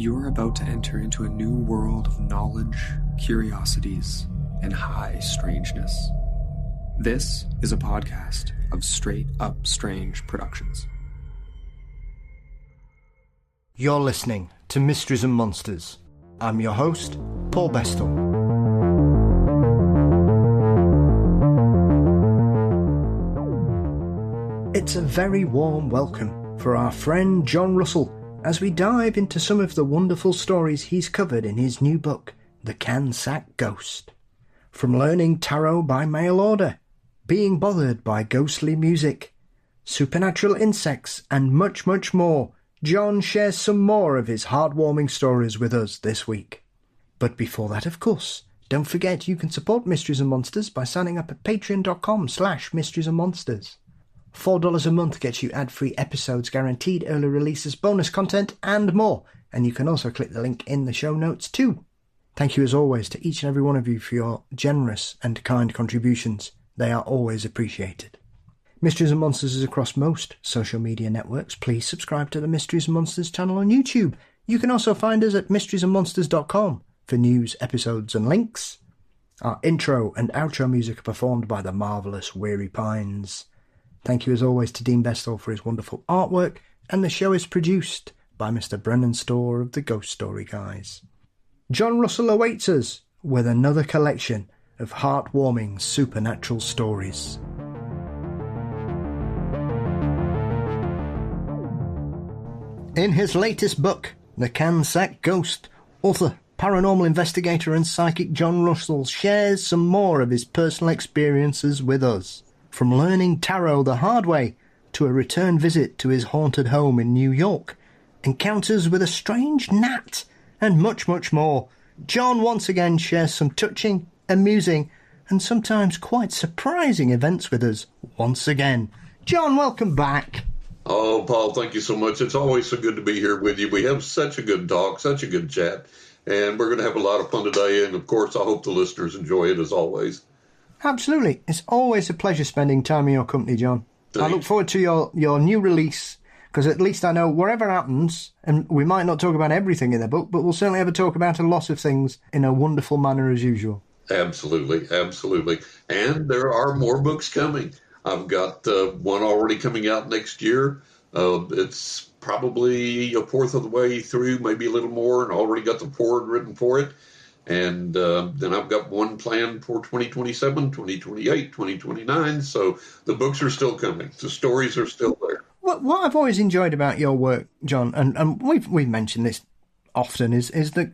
You're about to enter into a new world of knowledge, curiosities, and high strangeness. This is a podcast of Straight Up Strange Productions. You're listening to Mysteries and Monsters. I'm your host, Paul Bestall. It's a very warm welcome for our friend John Russell as we dive into some of the wonderful stories he's covered in his new book, The Cansack Ghost. From learning tarot by mail order, being bothered by ghostly music, supernatural insects, and much, much more, John shares some more of his heartwarming stories with us this week. But before that, of course, don't forget you can support Mysteries and Monsters by signing up at patreon.com/mysteriesandmonsters. $4 a month gets you ad-free episodes, guaranteed early releases, bonus content, and more. And you can also click the link in the show notes too. Thank you as always to each and every one of you for your generous and kind contributions. They are always appreciated. Mysteries and Monsters is across most social media networks. Please subscribe to the Mysteries and Monsters channel on YouTube. You can also find us at mysteriesandmonsters.com for news, episodes and links. Our intro and outro music are performed by the marvellous Weary Pines. Thank you as always to Dean Bestall for his wonderful artwork, and the show is produced by Mr. Brennan Storr of the Ghost Story Guys. John Russell awaits us with another collection of heartwarming supernatural stories. In his latest book, The Cansack Ghost, author, paranormal investigator and psychic John Russell shares some more of his personal experiences with us. From learning tarot the hard way to a return visit to his haunted home in New York, encounters with a strange gnat, and much, much more, John once again shares some touching, amusing, and sometimes quite surprising events with us once again. John, welcome back. Oh, Paul, thank you so much. It's always so good to be here with you. We have such a good talk, such a good chat, and we're going to have a lot of fun today. And, of course, I hope the listeners enjoy it as always. Absolutely. It's always a pleasure spending time in your company, John. Thanks. I look forward to your new release, because at least I know whatever happens, and we might not talk about everything in the book, but we'll certainly have a talk about a lot of things in a wonderful manner as usual. Absolutely, absolutely. And there are more books coming. I've got one already coming out next year. It's probably a fourth of the way through, maybe a little more, and already got the foreword written for it. And then I've got one planned for 2027, 2028, 2029. So the books are still coming. The stories are still there. What I've always enjoyed about your work, John, and we've mentioned this often, is that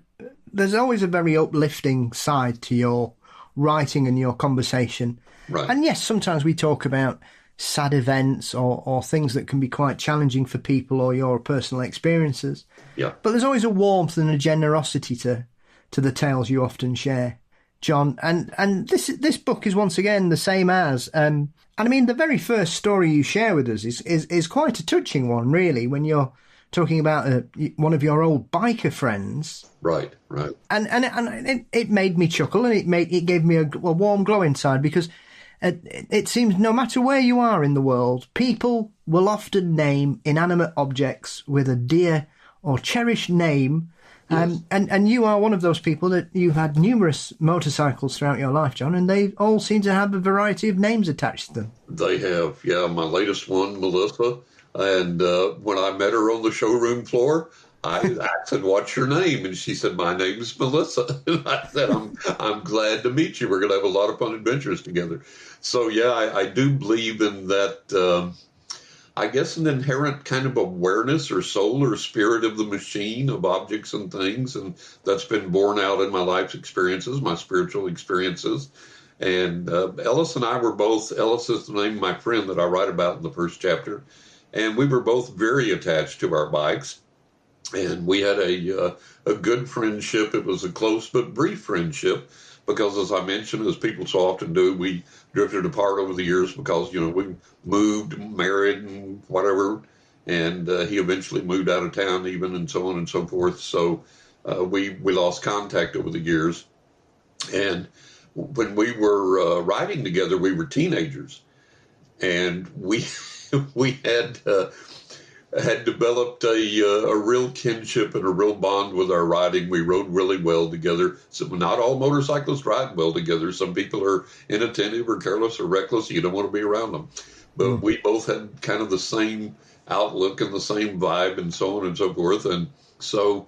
there's always a very uplifting side to your writing and your conversation. Right. And yes, sometimes we talk about sad events or things that can be quite challenging for people or your personal experiences. Yeah. But there's always a warmth and a generosity to the tales you often share, John. And this book is once again the same as, and I mean, the very first story you share with us is quite a touching one, really, when you're talking about one of your old biker friends. Right, right. And it made me chuckle, and it gave me a warm glow inside, because it seems no matter where you are in the world, people will often name inanimate objects with a dear or cherished name. Yes. And you are one of those people that you've had numerous motorcycles throughout your life, John, and they all seem to have a variety of names attached to them. They have, yeah. My latest one, Melissa, and when I met her on the showroom floor, I said, "What's your name?" And she said, "My name's Melissa." And I said, I'm glad to meet you. We're going to have a lot of fun adventures together. So, yeah, I do believe in that, I guess, an inherent kind of awareness or soul or spirit of the machine of objects and things. And that's been borne out in my life's experiences, my spiritual experiences. And Ellis and I were both, Ellis is the name of my friend that I write about in the first chapter. And we were both very attached to our bikes. And we had a good friendship. It was a close but brief friendship because, as I mentioned, as people so often do, we drifted apart over the years because, we moved, married, and whatever. And he eventually moved out of town even, and so on and so forth. So we lost contact over the years. And when we were riding together, we were teenagers. And we had... had developed a real kinship and a real bond with our riding. We rode really well together. So not all motorcyclists ride well together. Some people are inattentive or careless or reckless. You don't want to be around them. But we both had kind of the same outlook and the same vibe and so on and so forth. And so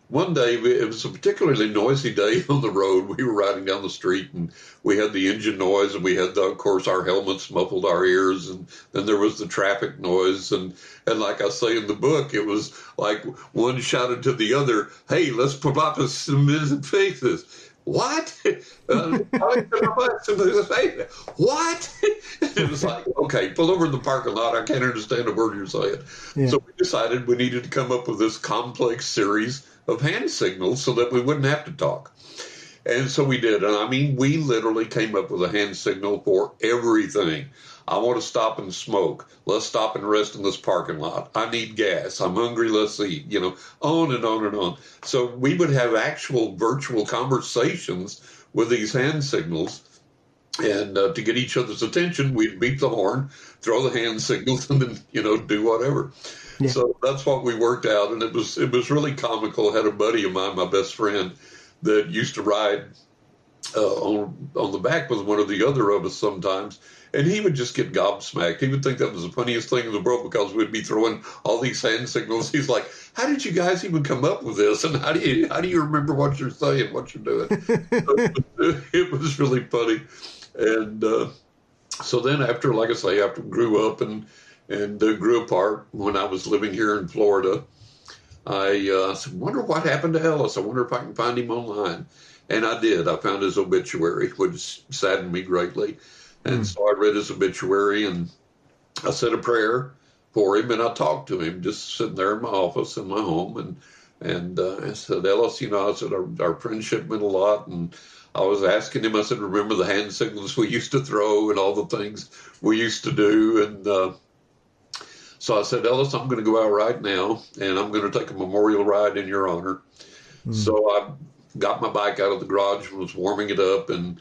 one day, it was a particularly noisy day on the road. We were riding down the street, and we had the engine noise, and we had, of course, our helmets muffled our ears, and then there was the traffic noise. And like I say in the book, it was like one shouted to the other, "Hey, let's put up some faces." What? What? It was like, okay, pull over in the parking lot. I can't understand a word you're saying. Yeah. So we decided we needed to come up with this complex series of hand signals so that we wouldn't have to talk. And so we did. And I mean, we literally came up with a hand signal for everything. I want to stop and smoke. Let's stop and rest in this parking lot. I need gas. I'm hungry. Let's eat, on and on and on. So we would have actual virtual conversations with these hand signals. And to get each other's attention, we'd beep the horn, throw the hand signals, and then, do whatever. Yeah. So that's what we worked out. And it was really comical. I had a buddy of mine, my best friend, that used to ride on the back with one or the other of us sometimes. And he would just get gobsmacked. He would think that was the funniest thing in the world because we'd be throwing all these hand signals. He's like, "How did you guys even come up with this? And how do you remember what you're saying, what you're doing?" So it was really funny. And so then after, like I say, after we grew up and grew apart, when I was living here in Florida, I said, "Wonder what happened to Ellis. I wonder if I can find him online." And I did. I found his obituary, which saddened me greatly. And so I read his obituary, and I said a prayer for him, and I talked to him, just sitting there in my office in my home. And I said, "Ellis, I said, our friendship meant a lot." And I was asking him, I said, "Remember the hand signals we used to throw and all the things we used to do?" And so I said, "Ellis, I'm going to go out right now, and I'm going to take a memorial ride in your honor." So I got my bike out of the garage and was warming it up, and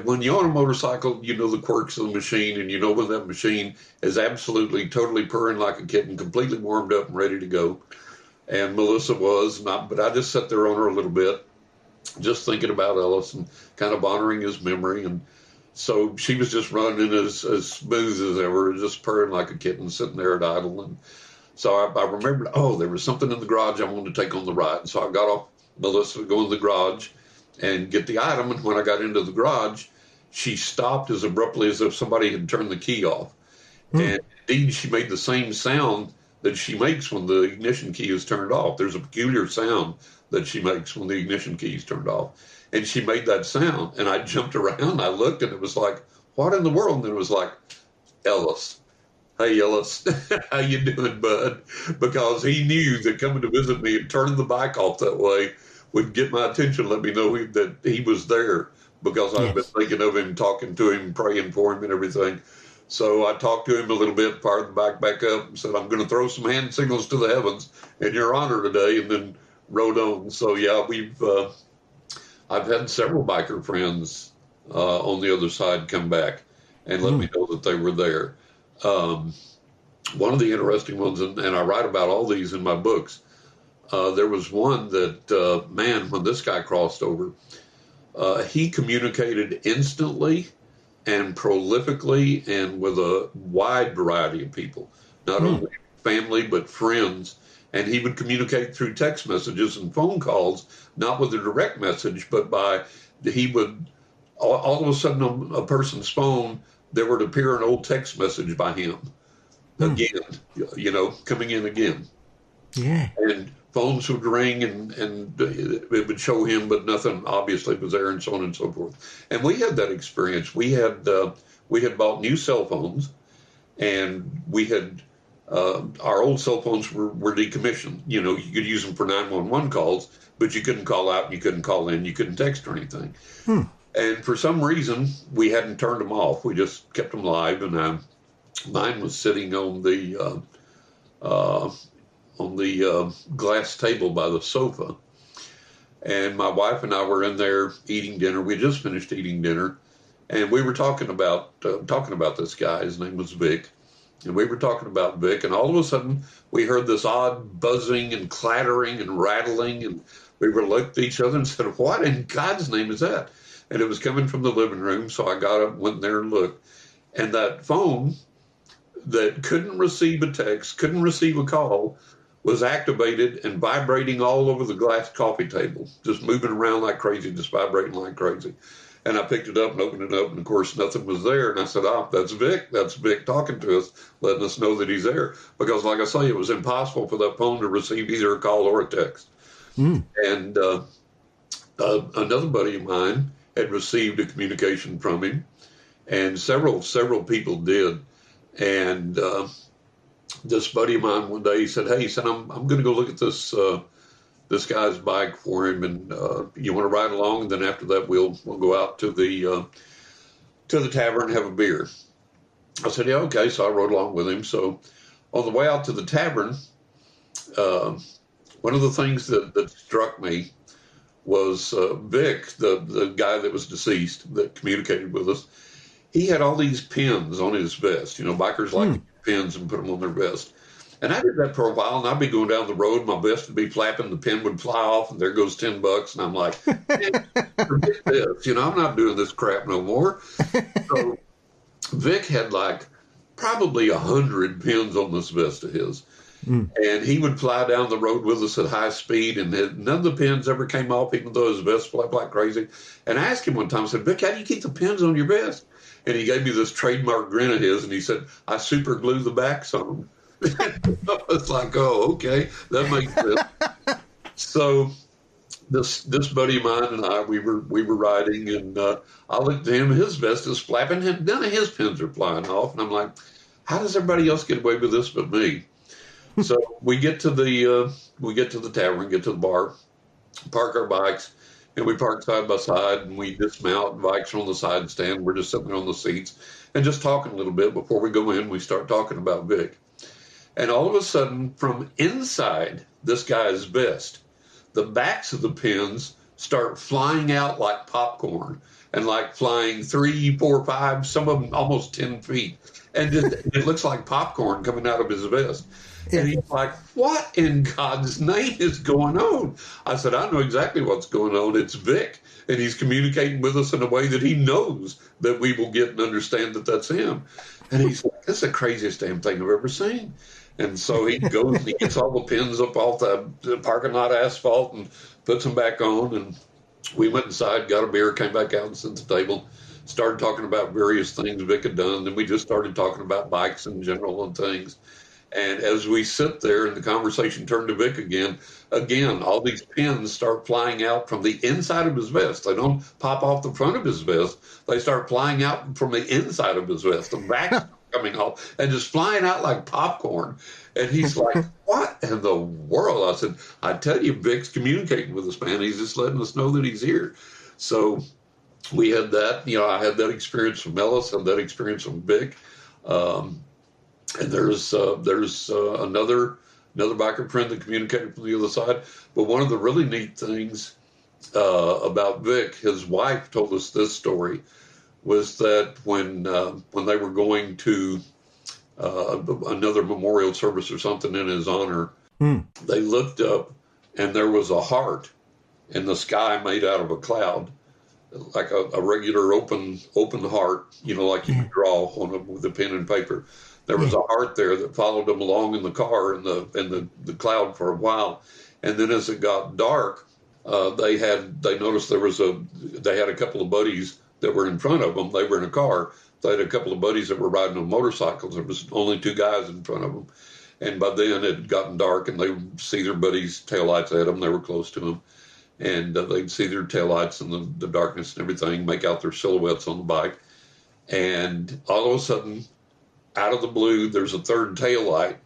when you're on a motorcycle, you know the quirks of the machine, and you know when that machine is absolutely, totally purring like a kitten, completely warmed up and ready to go. And Melissa was, but I just sat there on her a little bit, just thinking about Ellis and kind of honoring his memory. And so she was just running as smooth as ever, just purring like a kitten, sitting there at idle. And so I remembered, there was something in the garage I wanted to take on the ride. And so I got off Melissa to go in the garage and get the item. And when I got into the garage, she stopped as abruptly as if somebody had turned the key off. And indeed, she made the same sound that she makes when the ignition key is turned off. There's a peculiar sound that she makes when the ignition key is turned off. And she made that sound. And I jumped around. I looked, and it was like, what in the world? And it was like, Ellis. "Hey, Ellis, how you doing, bud?" Because he knew that coming to visit me and turning the bike off that way would get my attention, let me know that he was there, because I've been thinking of him, talking to him, praying for him and everything. So I talked to him a little bit, fired the bike back up, and said, "I'm going to throw some hand signals to the heavens in your honor today," and then rode on. So, yeah, I've had several biker friends on the other side come back and let me know that they were there. One of the interesting ones, and I write about all these in my books, there was one that, when this guy crossed over, he communicated instantly and prolifically and with a wide variety of people, not only family but friends. And he would communicate through text messages and phone calls, not with a direct message, but he would, all of a sudden on a person's phone, there would appear an old text message by him again, coming in again. Yeah. And phones would ring and it would show him, but nothing obviously was there, and so on and so forth. And we had that experience. We had bought new cell phones, and we had, our old cell phones were decommissioned. You could use them for 911 calls, but you couldn't call out, you couldn't call in, you couldn't text or anything. And for some reason, we hadn't turned them off. We just kept them live, and mine was sitting on the glass table by the sofa. And my wife and I were in there eating dinner. We just finished eating dinner, and we were talking about this guy. His name was Vic, and we were talking about Vic, and all of a sudden we heard this odd buzzing and clattering and rattling, and we were looked at each other and said, "What in God's name is that?" And it was coming from the living room, so I got up, went there and looked, and that phone that couldn't receive a text, couldn't receive a call, was activated and vibrating all over the glass coffee table, just moving around like crazy, just vibrating like crazy. And I picked it up and opened it up, and of course nothing was there. And I said, "Oh, that's Vic. That's Vic talking to us, letting us know that he's there." Because, like I say, it was impossible for that phone to receive either a call or a text. And another buddy of mine had received a communication from him, and several people did. And this buddy of mine one day, he said, "Hey," he said, I'm going to go look at this guy's bike for him, and you want to ride along, and then after that we'll go out to the tavern and have a beer. I said, "Yeah, okay." So I rode along with him. So on the way out to the tavern, one of the things that struck me was Vic, the guy that was deceased that communicated with us. He had all these pins on his vest. You know, bikers like pins and put them on their vest. And I did that for a while, and I'd be going down the road, my vest would be flapping, the pin would fly off, and there goes $10. And I'm like, forget this. You know, I'm not doing this crap no more. So Vic had like probably 100 pins on this vest of his. And he would fly down the road with us at high speed, and none of the pins ever came off, even though his vest flapped like crazy. And I asked him one time, I said, "Vic, how do you keep the pins on your vest?" And he gave me this trademark grin of his, and he said, "I super glue the backs on them." I was like, "Oh, okay, that makes sense." So this buddy of mine and I, we were riding, and I looked at him, his vest is flapping, and none of his pins are flying off. And I'm like, how does everybody else get away with this but me? So we get to the tavern, get to the bar, park our bikes, and we park side by side, and we dismount. Bikes are on the side stand. We're just sitting there on the seats and just talking a little bit. Before we go in, we start talking about Vic. And all of a sudden, from inside this guy's vest, the backs of the pins start flying out like popcorn, and like flying 3, 4, 5, some of them almost 10 feet. And it looks like popcorn coming out of his vest. And he's like, "What in God's name is going on?" I said, "I know exactly what's going on. It's Vic. And he's communicating with us in a way that he knows that we will get and understand that that's him." And he's like, "That's the craziest damn thing I've ever seen." And so he goes and he gets all the pins up off the parking lot asphalt and puts them back on. And we went inside, got a beer, came back out and sat at the table, started talking about various things Vic had done. Then we just started talking about bikes in general and things. And as we sit there and the conversation turned to Vic again, all these pins start flying out from the inside of his vest. They don't pop off the front of his vest. They start flying out from the inside of his vest. The back coming off and just flying out like popcorn. And he's like, "What in the world?" I said, "I tell you, Vic's communicating with us, man. He's just letting us know that he's here." So we had that. You know, I had that experience from Ellis, had that experience from Vic. And there's another biker friend that communicated from the other side. But one of the really neat things about Vic, his wife told us this story, was that when they were going to another memorial service or something in his honor, they looked up and there was a heart in the sky made out of a cloud, like a regular open heart, you know, like you could draw on with a pen and paper. There was a heart there that followed them along in the car in the cloud for a while, and then as it got dark, they noticed they had a couple of buddies that were in front of them. They were in a car. They had a couple of buddies that were riding on motorcycles. There was only 2 guys in front of them, and by then it had gotten dark, and they would see their buddies' taillights at them. They were close to them, and they'd see their taillights in the darkness and everything, make out their silhouettes on the bike, and all of a sudden, out of the blue, there's a third taillight,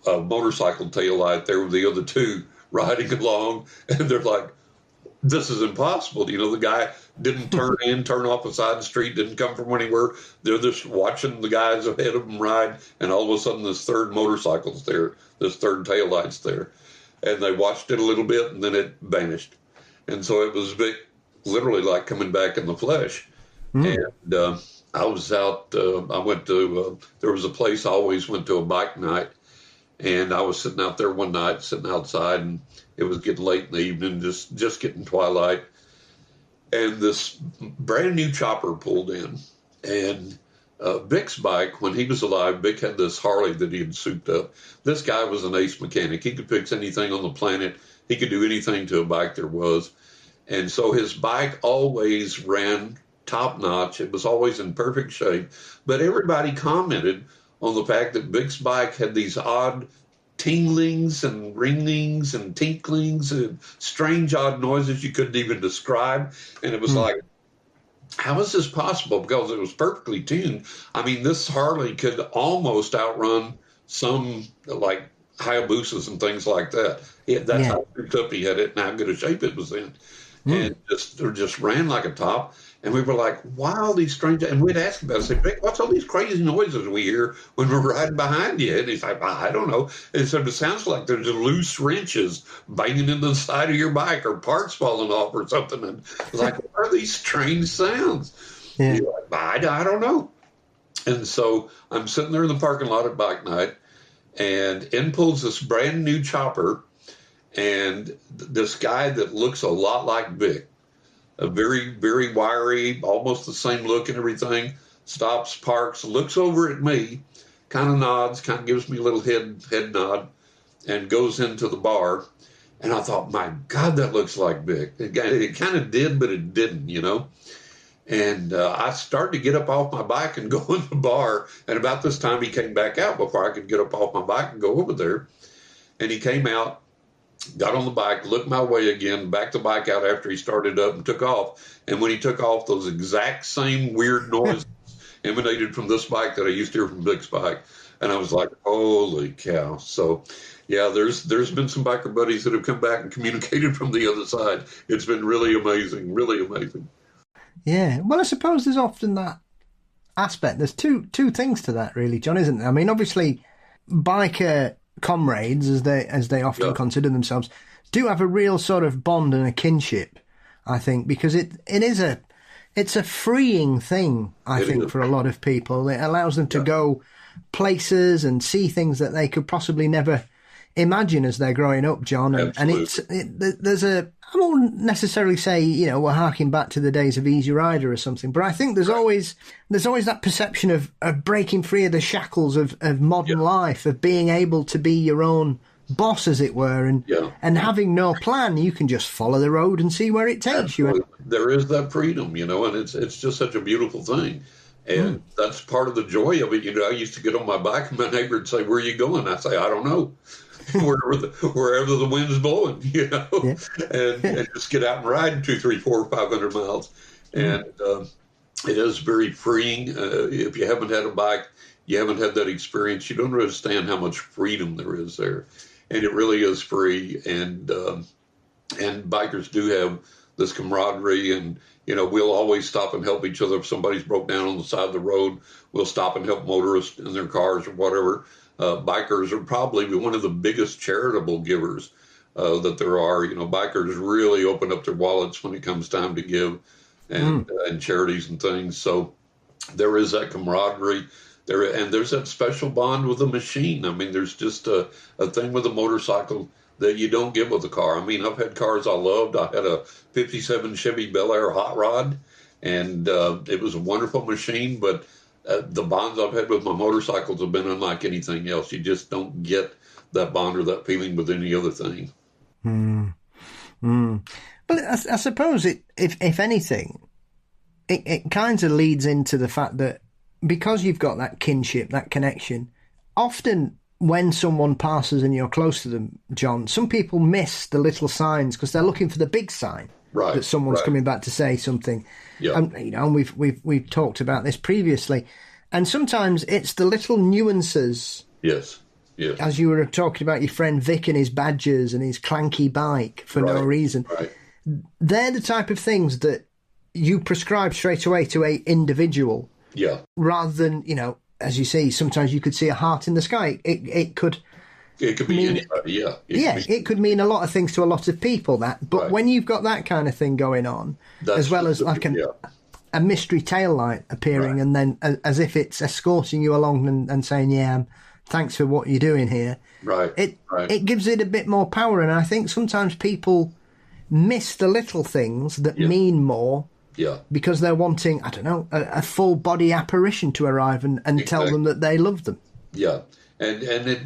a motorcycle taillight there with the other 2 riding along. And they're like, "This is impossible." You know, the guy didn't turn off a side street, didn't come from anywhere. They're just watching the guys ahead of them ride. And all of a sudden, this third motorcycle's there, this third taillight's there. And they watched it a little bit and then it vanished. And so it was Vic literally like coming back in the flesh. And I was out, I went to, there was a place I always went to, a bike night. And I was sitting out there one night, sitting outside, and it was getting late in the evening, just getting twilight. And this brand new chopper pulled in. And Vic's bike, when he was alive, Vic had this Harley that he had souped up. This guy was an ace mechanic. He could fix anything on the planet. He could do anything to a bike there was. And so his bike always ran top notch. It was always in perfect shape. But everybody commented on the fact that Vic's bike had these odd tinglings and ringings and tinklings and strange odd noises you couldn't even describe. And it was like, how is this possible? Because it was perfectly tuned. I mean, this Harley could almost outrun some like Hayabusas and things like that. That's how souped up he had it and how good a shape it was in. And just ran like a top. And we were like, wow, these strange, and we'd ask about it. Say, Vic, what's all these crazy noises we hear when we're riding behind you? And he's like, well, I don't know. And so it sounds like there's loose wrenches banging into the side of your bike or parts falling off or something. And it's like, what are these strange sounds? Yeah. You're like, I don't know. And so I'm sitting there in the parking lot at bike night, and in pulls this brand new chopper, and this guy that looks a lot like Vic. A very, very wiry, almost the same look and everything, stops, parks, looks over at me, kind of nods, kind of gives me a little head nod, and goes into the bar. And I thought, my God, that looks like Vic. It kind of did, but it didn't, you know. And I started to get up off my bike and go in the bar. And about this time, he came back out before I could get up off my bike and go over there. And he came out, got on the bike, looked my way again, backed the bike out after he started up and took off. And when he took off, those exact same weird noises emanated from this bike that I used to hear from Vic's bike. And I was like, holy cow. So, yeah, there's been some biker buddies that have come back and communicated from the other side. It's been really amazing, really amazing. Yeah, well, I suppose there's often that aspect. There's two things to that, really, John, isn't there? I mean, obviously, biker comrades, as they often consider themselves, do have a real sort of bond and a kinship, I think, because it's a freeing thing, I think, for a lot of people. It allows them to go places and see things that they could possibly never imagine as they're growing up, John. And there's I won't necessarily say, you know, we're harking back to the days of Easy Rider or something, but I think there's always that perception of breaking free of the shackles of modern life, of being able to be your own boss, as it were, and having no plan. You can just follow the road and see where it takes you. There is that freedom, you know, and it's just such a beautiful thing. And that's part of the joy of it. You know, I used to get on my bike and my neighbor would say, where are you going? I say, I don't know. wherever the wind's blowing, you know, and just get out and ride 200, 300, 400, 500 miles. And it is very freeing. If you haven't had a bike, you haven't had that experience, you don't understand how much freedom there is there. And it really is free. And bikers do have this camaraderie, and, you know, we'll always stop and help each other. If somebody's broke down on the side of the road, we'll stop and help motorists in their cars or whatever. Bikers are probably one of the biggest charitable givers that there are. You know, bikers really open up their wallets when it comes time to give, and charities and things. So there is that camaraderie there, and there's that special bond with the machine. I mean, there's just a thing with a motorcycle that you don't get with a car. I mean, I've had cars I loved. I had a 57 Chevy Bel Air hot rod, and it was a wonderful machine, but the bonds I've had with my motorcycles have been unlike anything else. You just don't get that bond or that feeling with any other thing. But I suppose if anything, it kind of leads into the fact that because you've got that kinship, that connection, often when someone passes and you're close to them, John, some people miss the little signs because they're looking for the big sign. Right, that someone's coming back to say something. Yep. And, you know, and we've talked about this previously. And sometimes it's the little nuances. Yes. As you were talking about your friend Vic and his badges and his clanky bike for no reason. Right. They're the type of things that you prescribe straight away to a individual. Yeah. Rather than, you know, as you say, sometimes you could see a heart in the sky. It could be anybody, it could mean a lot of things to a lot of people, but when you've got that kind of thing going on, as well as like a mystery tail light appearing, and then as if it's escorting you along and saying, yeah, thanks for what you're doing here. Right. It gives it a bit more power, and I think sometimes people miss the little things that mean more. Yeah. Because they're wanting, I don't know, a full body apparition to arrive and tell them that they love them. Yeah. And it,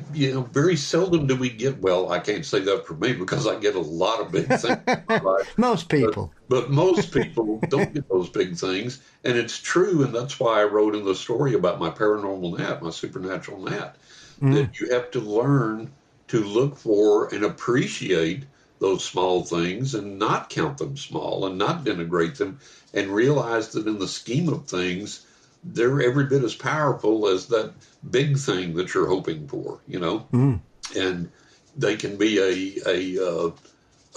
very seldom do we get, well, I can't say that for me because I get a lot of big things in my life. Most people. But most people don't get those big things. And it's true. And that's why I wrote in the story about my paranormal gnat, my supernatural gnat, that you have to learn to look for and appreciate those small things and not count them small and not denigrate them, and realize that in the scheme of things, they're every bit as powerful as that big thing that you're hoping for, and they can be a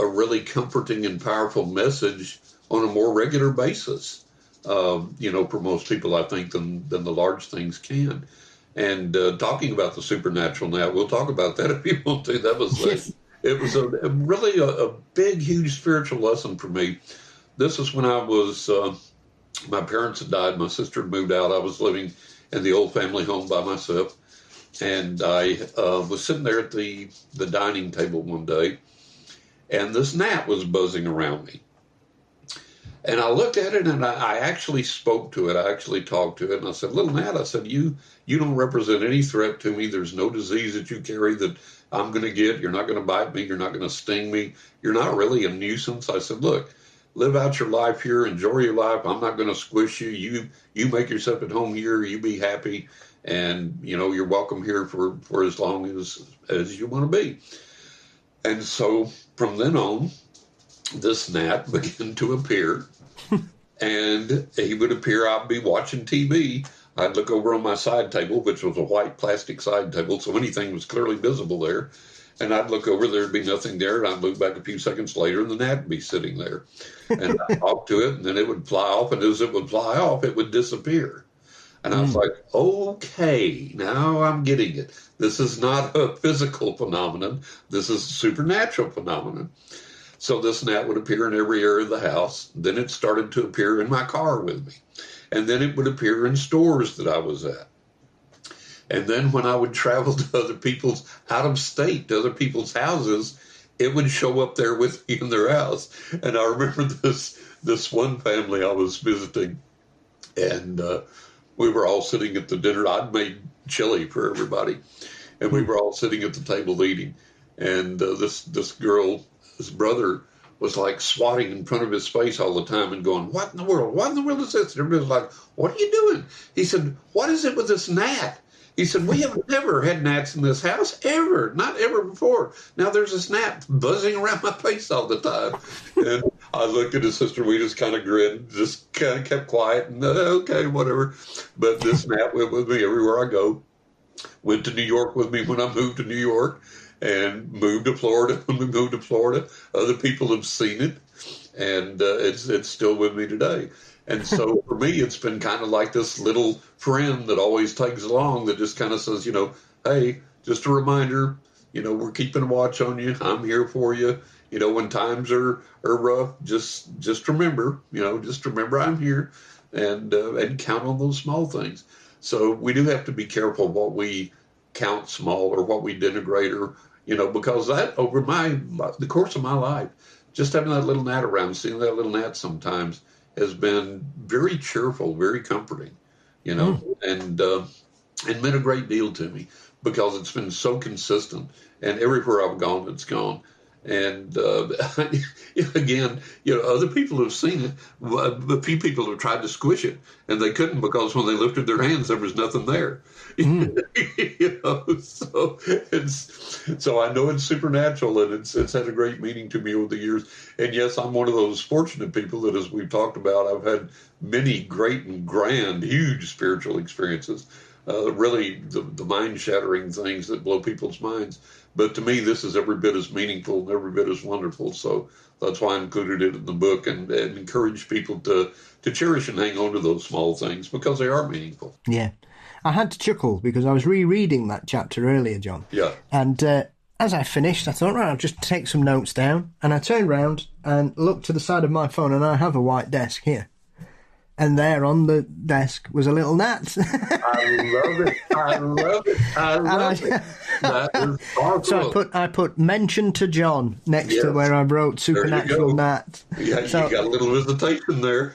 really comforting and powerful message on a more regular basis, for most people, I think, than the large things can. And talking about the supernatural now, we'll talk about that if you want to. That was it was really a big, huge spiritual lesson for me. This is when I was, my parents had died, my sister had moved out, I was living in the old family home by myself, and I was sitting there at the dining table one day, and this gnat was buzzing around me. And I looked at it, and I actually spoke to it. I actually talked to it, and I said, little gnat, I said, you don't represent any threat to me. There's no disease that you carry that I'm going to get. You're not going to bite me. You're not going to sting me. You're not really a nuisance. I said, look, live out your life here. Enjoy your life. I'm not going to squish you. You make yourself at home here. You be happy. And, you're welcome here for as long as you want to be. And so from then on, this gnat began to appear. And he would appear, I'd be watching TV. I'd look over on my side table, which was a white plastic side table, so anything was clearly visible there. And I'd look over, there'd be nothing there, and I'd move back a few seconds later, and the gnat would be sitting there. And I'd talk to it, and then it would fly off, and as it would fly off, it would disappear. And I was like, okay, now I'm getting it. This is not a physical phenomenon. This is a supernatural phenomenon. So this gnat would appear in every area of the house. Then it started to appear in my car with me. And then it would appear in stores that I was at. And then when I would travel to other people's, out of state, to other people's houses, it would show up there with me in their house. And I remember this one family I was visiting, and we were all sitting at the dinner. I'd made chili for everybody, and we were all sitting at the table eating. And this girl, his brother, was like swatting in front of his face all the time and going, what in the world? What in the world is this? And everybody was like, what are you doing? He said, what is it with this gnat? He said, we have never had gnats in this house, ever, not ever before. Now there's this gnat buzzing around my face all the time. And I looked at his sister, we just kind of grinned, just kind of kept quiet, and okay, whatever. But this gnat went with me everywhere I go. Went to New York with me when I moved to New York. And moved to Florida. When we moved to Florida, other people have seen it, and it's still with me today. And so for me, it's been kind of like this little friend that always tags along that just kind of says, hey, just a reminder, we're keeping a watch on you. I'm here for you. When times are rough, just remember, just remember I'm here, and count on those small things. So we do have to be careful what we count small or what we denigrate, or because that over the course of my life, just having that little gnat around, seeing that little gnat sometimes has been very cheerful, very comforting, and meant a great deal to me because it's been so consistent, and everywhere I've gone, it's gone. And again, other people have seen it. A few people have tried to squish it, and they couldn't because when they lifted their hands, there was nothing there. So I know it's supernatural, and it's had a great meaning to me over the years. And yes, I'm one of those fortunate people that, as we've talked about, I've had many great and grand, huge spiritual experiences. Really, the mind-shattering things that blow people's minds. But to me, this is every bit as meaningful and every bit as wonderful. So that's why I included it in the book and encourage people to cherish and hang on to those small things because they are meaningful. Yeah. I had to chuckle because I was rereading that chapter earlier, John. Yeah. And as I finished, I thought, right, I'll just take some notes down. And I turned round and looked to the side of my phone, and I have a white desk here. and there on the desk was a little gnat. I love it. I love it. I love it. That is awesome. So I put mention to John next to where I wrote supernatural gnat. Yeah, so, you got a little visitation there.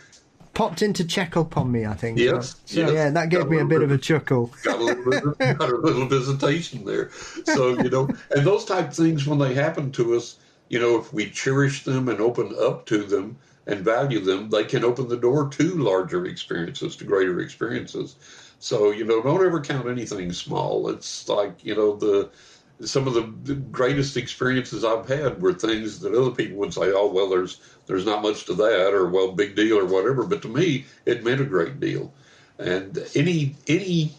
Popped in to check up on me, I think. Yes. Yeah, that gave me a bit of a chuckle. Got a little visitation there. So, and those type of things, when they happen to us, if we cherish them and open up to them and value them, they can open the door to larger experiences, to greater experiences. So, don't ever count anything small. It's like, some of the greatest experiences I've had were things that other people would say, oh, well, there's not much to that, or, well, big deal or whatever. But to me, it meant a great deal. And any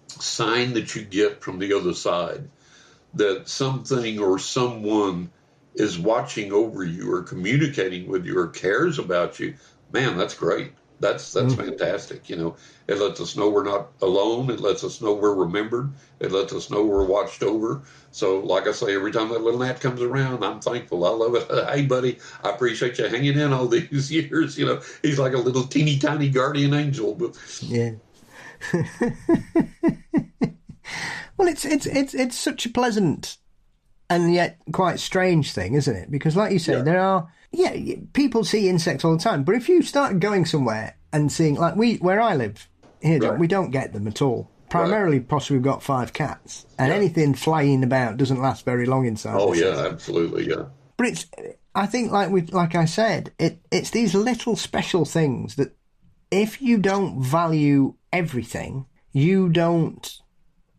sign that you get from the other side that something or someone is watching over you or communicating with you or cares about you, man, that's great. That's fantastic. It lets us know we're not alone. It lets us know we're remembered. It lets us know we're watched over. So, like I say, every time that little gnat comes around, I'm thankful. I love it. Hey, buddy, I appreciate you hanging in all these years. He's like a little teeny tiny guardian angel. But yeah. Well, it's such a pleasant and yet quite strange thing, isn't it? Because, like you say, there are. Yeah, people see insects all the time, but if you start going somewhere and seeing, like where I live here, right, we don't get them at all. Primarily, possibly we've got 5 cats, and anything flying about doesn't last very long inside. Oh yeah, absolutely, yeah. But I think, like I said, it's these little special things that if you don't value everything, you don't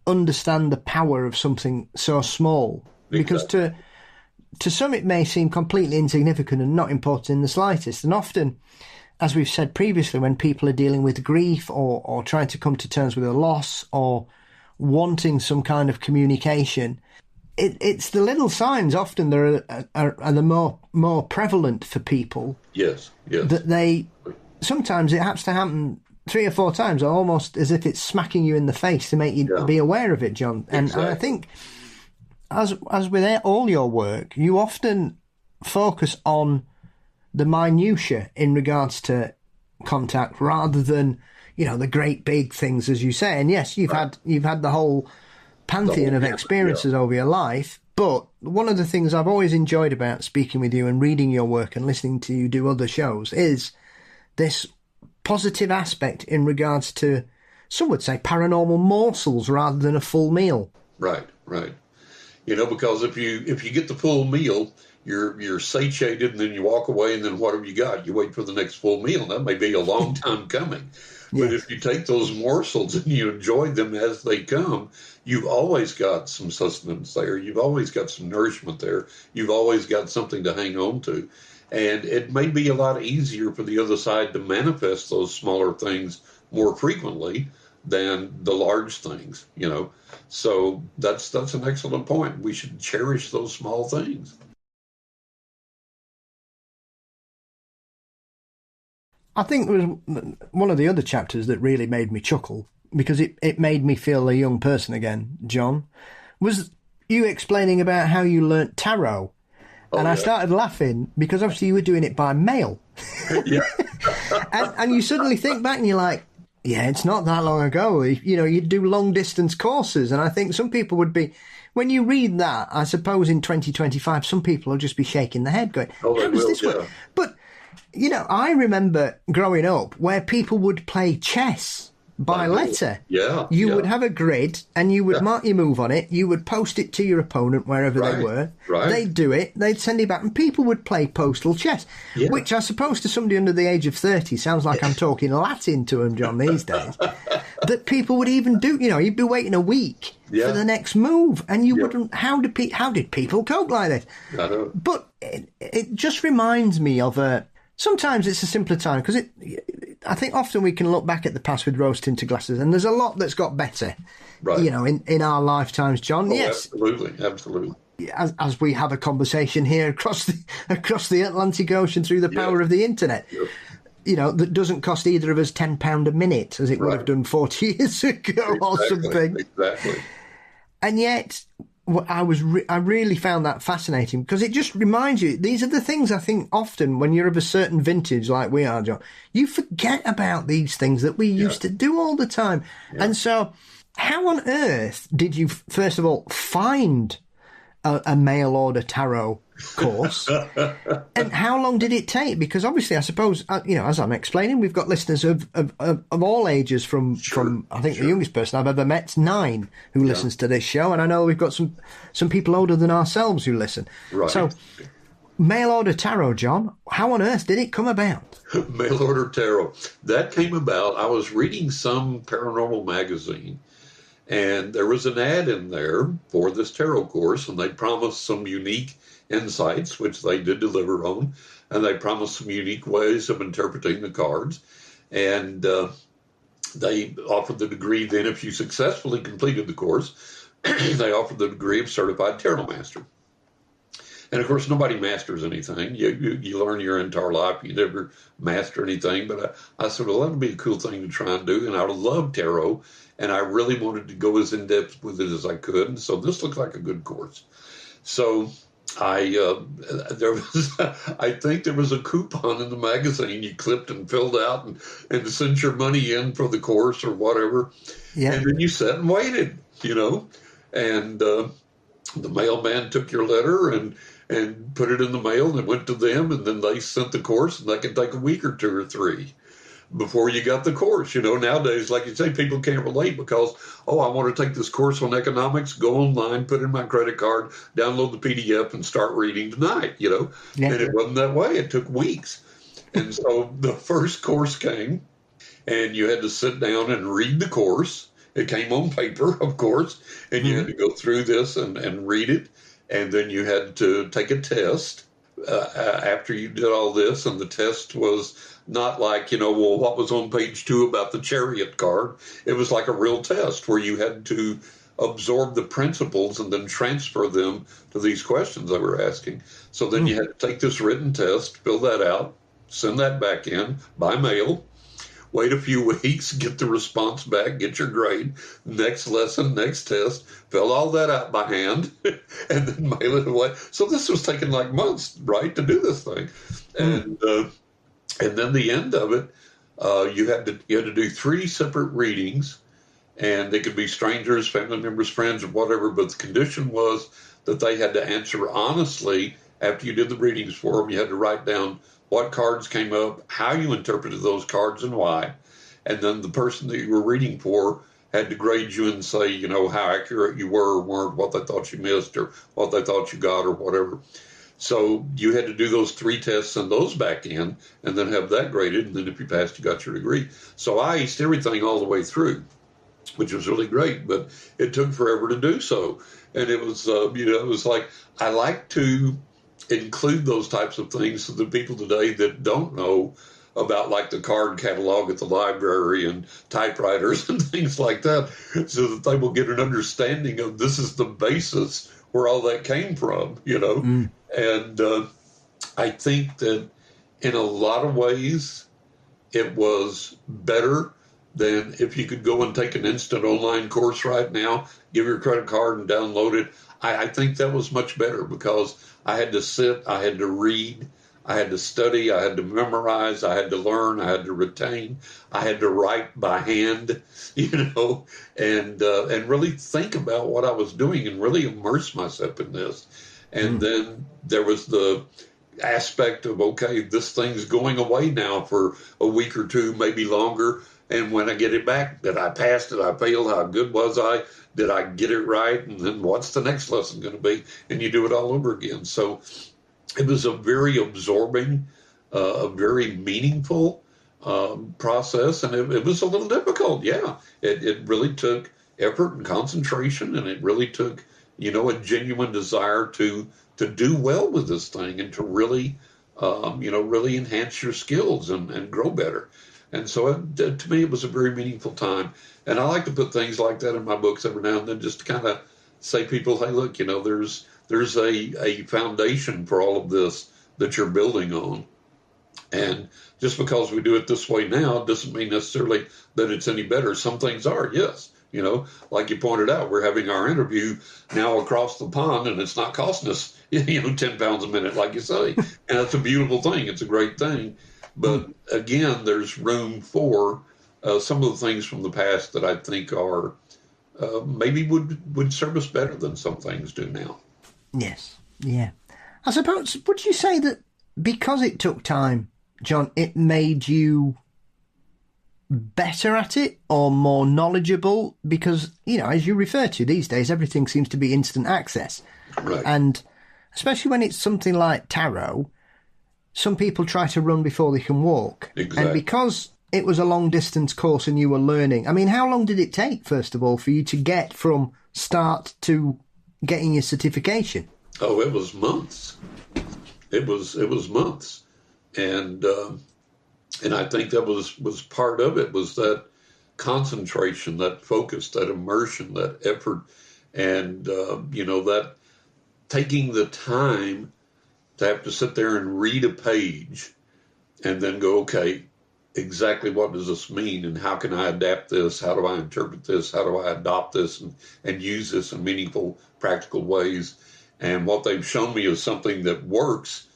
understand the power of something so small. Because to some it may seem completely insignificant and not important in the slightest. And often, as we've said previously, when people are dealing with grief or trying to come to terms with a loss or wanting some kind of communication, it's the little signs often that are the more prevalent for people. Yes. That sometimes it has to happen 3 or 4 times, almost as if it's smacking you in the face to make you be aware of it, John. And I think, as with all your work, you often focus on the minutiae in regards to contact rather than, the great big things, as you say. And yes, you've had the whole pantheon of experiences over your life. But one of the things I've always enjoyed about speaking with you and reading your work and listening to you do other shows is this positive aspect in regards to, some would say, paranormal morsels rather than a full meal. Right. Because if you get the full meal, you're satiated, and then you walk away, and then what have you got? You wait for the next full meal. That may be a long time coming. But if you take those morsels and you enjoy them as they come, you've always got some sustenance there. You've always got some nourishment there. You've always got something to hang on to. And it may be a lot easier for the other side to manifest those smaller things more frequently than the large things, So that's an excellent point. We should cherish those small things. I think it was one of the other chapters that really made me chuckle, because it made me feel a young person again, John, was you explaining about how you learnt tarot. And I started laughing because obviously you were doing it by mail. Yeah. and you suddenly think back and you're like, yeah, it's not that long ago. You do long distance courses. And I think some people would be, when you read that, I suppose in 2025, some people will just be shaking their head going, how does this work? But, I remember growing up where people would play chess by letter. Yeah. You would have a grid and you would mark your move on it. You would post it to your opponent wherever they were. Right. They'd do it. They'd send it back, and people would play postal chess, which I suppose to somebody under the age of 30 sounds like I'm talking Latin to them, John, these days. That people would even do. You'd be waiting a week for the next move, and you wouldn't. How did people cope like this? I know. But it just reminds me of a. Sometimes it's a simpler time, because I think often we can look back at the past with rose-tinted glasses, and there's a lot that's got better, in our lifetimes, John. Oh, yes, absolutely. As we have a conversation here across the Atlantic Ocean through the power of the internet, that doesn't cost either of us £10 a minute, as it would have done 40 years ago or something. Exactly. And yet, I really found that fascinating because it just reminds you, these are the things I think often when you're of a certain vintage like we are, John, you forget about these things that we used to do all the time. Yeah. And so how on earth did you, first of all, find a mail order tarot course? And how long did it take? Because obviously, I suppose, as I'm explaining, we've got listeners of all ages from I think the youngest person I've ever met's 9 who listens to this show. And I know we've got some people older than ourselves who listen. Right. So mail order tarot, John, how on earth did it come about? Mail order tarot. That came about, I was reading some paranormal magazine, and there was an ad in there for this tarot course, and they promised some unique insights, which they did deliver on, and they promised some unique ways of interpreting the cards. And they offered the degree then, if you successfully completed the course, they offered the degree of Certified Tarot Master. And of course, nobody masters anything. You learn your entire life. You never master anything. But I said, well, that would be a cool thing to try and do. And I love tarot, and I really wanted to go as in-depth with it as I could. And so this looked like a good course. So I think there was a coupon in the magazine you clipped and filled out and sent your money in for the course or whatever. Yeah. And then you sat and waited, and the mailman took your letter and put it in the mail, and it went to them, and then they sent the course, and that could take a week or 2 or 3 before you got the course. Nowadays, like you say, people can't relate because, I want to take this course on economics, go online, put in my credit card, download the PDF, and start reading tonight, Yeah. And it wasn't that way. It took weeks. And so the first course came, and you had to sit down and read the course. It came on paper, of course, and you had to go through this and read it. And then you had to take a test after you did all this. And the test was not like, what was on page 2 about the Chariot card. It was like a real test where you had to absorb the principles and then transfer them to these questions they were asking. So then you had to take this written test, fill that out, send that back in by mail. Wait a few weeks, get the response back, get your grade, next lesson, next test, fill all that out by hand, and then mail it away. So this was taking like months, right, to do this thing. And then the end of it, you had to do 3 separate readings, and they could be strangers, family members, friends, or whatever, but the condition was that they had to answer honestly after you did the readings for them. You had to write down what cards came up, how you interpreted those cards, and why. And then the person that you were reading for had to grade you and say, how accurate you were or weren't, what they thought you missed or what they thought you got or whatever. So you had to do those 3 tests, send those back in, and then have that graded. And then if you passed, you got your degree. So I aced everything all the way through, which was really great. But it took forever to do so. And it was, it was like, I like to include those types of things so that people today that don't know about like the card catalog at the library and typewriters and things like that, so that they will get an understanding of this is the basis where all that came from, And I think that in a lot of ways it was better than if you could go and take an instant online course right now, give your credit card and download it. I think that was much better because I had to sit, I had to read, I had to study, I had to memorize, I had to learn, I had to retain, I had to write by hand, and really think about what I was doing and really immerse myself in this. And then there was the aspect of, okay, this thing's going away now for a week or 2, maybe longer. And when I get it back, did I pass? Did I fail? How good was I? Did I get it right? And then what's the next lesson going to be? And you do it all over again. So it was a very absorbing, a very meaningful process. And it was a little difficult. Yeah, it really took effort and concentration. And it really took, a genuine desire to do well with this thing and to really, really enhance your skills and grow better. And so to me, it was a very meaningful time. And I like to put things like that in my books every now and then just to kind of say people, hey, look, there's a foundation for all of this that you're building on. And just because we do it this way now doesn't mean necessarily that it's any better. Some things are, yes. You know, like you pointed out, we're having our interview now across the pond, and it's not costing us, 10 pounds a minute, like you say. And that's a beautiful thing. It's a great thing. But again, there's room for some of the things from the past that I think are maybe would serve us better than some things do now. Yes. Yeah. I suppose, would you say that because it took time, John, it made you better at it or more knowledgeable? Because, as you refer to these days, everything seems to be instant access. Right. And especially when it's something like tarot, some people try to run before they can walk. Exactly. And because it was a long distance course and you were learning, I mean, how long did it take, first of all, for you to get from start to getting your certification? Oh, it was months. It was months. And I think that was part of it, was that concentration, that focus, that immersion, that effort, and, that taking the time to have to sit there and read a page and then go, okay, exactly what does this mean, and how can I adapt this? How do I interpret this? How do I adopt this and use this in meaningful, practical ways? And what they've shown me is something that works,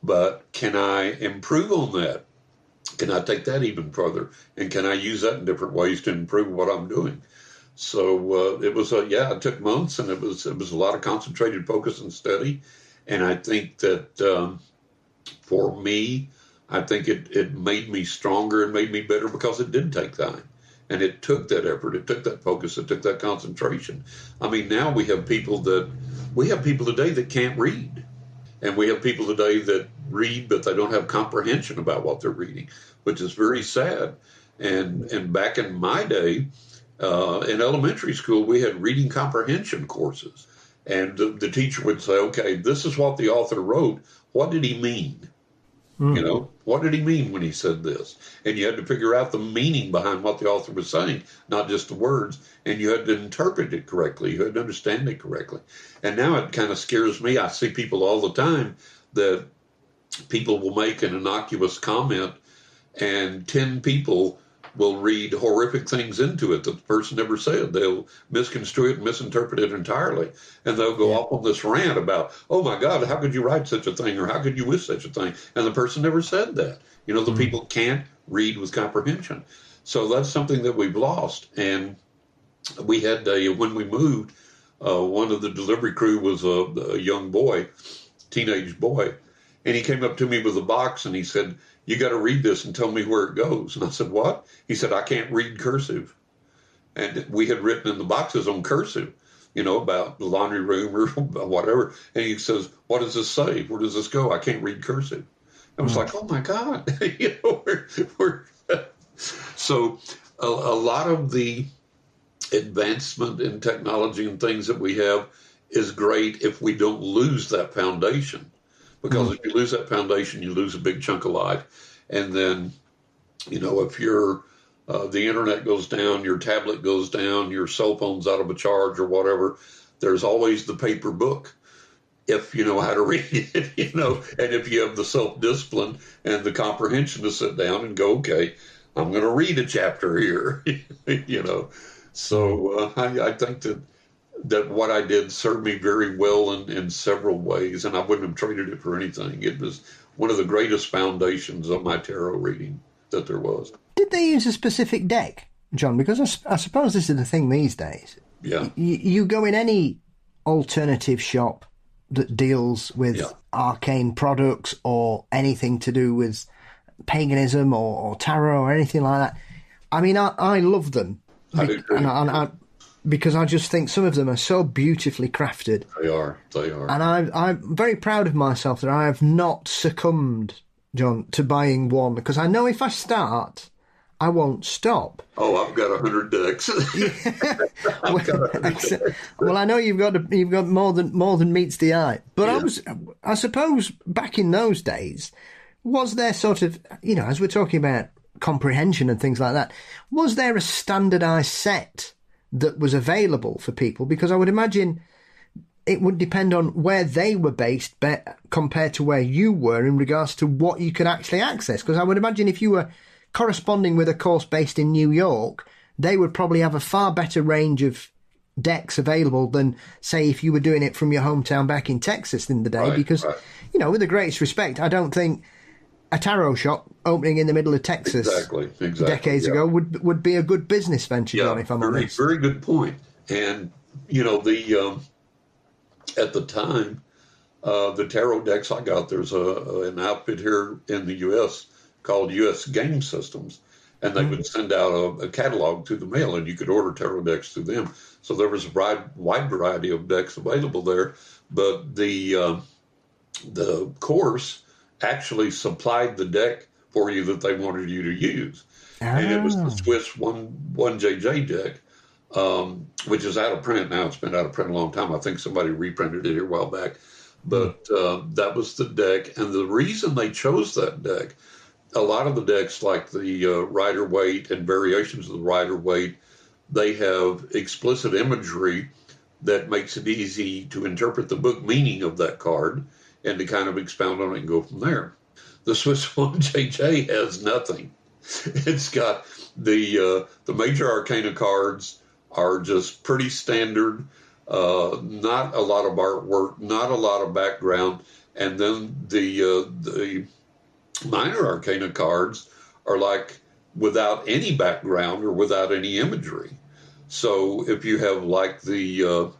but can I improve on that? Can I take that even further? And can I use that in different ways to improve what I'm doing? So it was, it took months, and it was a lot of concentrated focus and study. And I think that for me, I think it made me stronger and made me better because it did take time. And it took that effort, it took that focus, it took that concentration. I mean, now we have people today that can't read. And we have people today that read, but they don't have comprehension about what they're reading, which is very sad. And back in my day, in elementary school, we had reading comprehension courses. And the teacher would say, okay, this is what the author wrote. What did he mean? What did he mean when he said this? And you had to figure out the meaning behind what the author was saying, not just the words. And you had to interpret it correctly. You had to understand it correctly. And now it kind of scares me. I see people all the time that people will make an innocuous comment, and 10 people will read horrific things into it that the person never said. They'll misconstrue it and misinterpret it entirely. And they'll go off on this rant about, oh my God, how could you write such a thing? Or how could you wish such a thing? And the person never said that. The people can't read with comprehension. So that's something that we've lost. And we had, when we moved, one of the delivery crew was a young boy, teenage boy. And he came up to me with a box and he said, you got to read this and tell me where it goes. And I said, what? He said, I can't read cursive. And we had written in the boxes on cursive, about the laundry room or whatever. And he says, what does this say? Where does this go? I can't read cursive. I was like, oh my God. So a lot of the advancement in technology and things that we have is great if we don't lose that foundation. Because if you lose that foundation, you lose a big chunk of life. And then, if the internet goes down, your tablet goes down, your cell phone's out of a charge or whatever, there's always the paper book. If you know how to read it, and if you have the self-discipline and the comprehension to sit down and go, okay, I'm going to read a chapter here, So I think that what I did served me very well in several ways, and I wouldn't have traded it for anything. It was one of the greatest foundations of my tarot reading that there was. Did they use a specific deck, John? Because I suppose this is the thing these days. Yeah. You go in any alternative shop that deals with arcane products or anything to do with paganism or tarot or anything like that. I mean, I love them. I do too. Because I just think some of them are so beautifully crafted. They are. And I'm very proud of myself that I have not succumbed, John, to buying one. Because I know if I start, I won't stop. Oh, I've got 100 decks. Well, I know you've got more than meets the eye. But I suppose back in those days, was there sort of, as we're talking about comprehension and things like that, was there a standardised set that was available for people? Because I would imagine it would depend on where they were based compared to where you were in regards to what you could actually access. Because I would imagine if you were corresponding with a course based in New York, they would probably have a far better range of decks available than, say, if you were doing it from your hometown back in Texas in the day. Right, because, right. you know, with the greatest respect, I don't think a tarot shop opening in the middle of Texas Exactly, decades ago would be a good business venture, John, if I'm honest. Very good point. And, you know, at the time, the tarot decks I got, there's an outfit here in the U.S. called U.S. Game Systems, and they would send out a catalog through the mail, and you could order tarot decks through them. So there was a wide variety of decks available there, but the course actually supplied the deck for you that they wanted you to use. And it was the Swiss 1JJ deck, which is out of print now. It's been out of print a long time. I think somebody reprinted it here a while back. But that was the deck. And the reason they chose that deck, a lot of the decks, like the Rider-Waite and variations of the Rider-Waite, they have explicit imagery that makes it easy to interpret the book meaning of that card and to kind of expound on it and go from there. The Swiss 1JJ has nothing. It's got the major arcana cards are just pretty standard, not a lot of artwork, not a lot of background, and then the minor arcana cards are like without any background or without any imagery. So if you have like the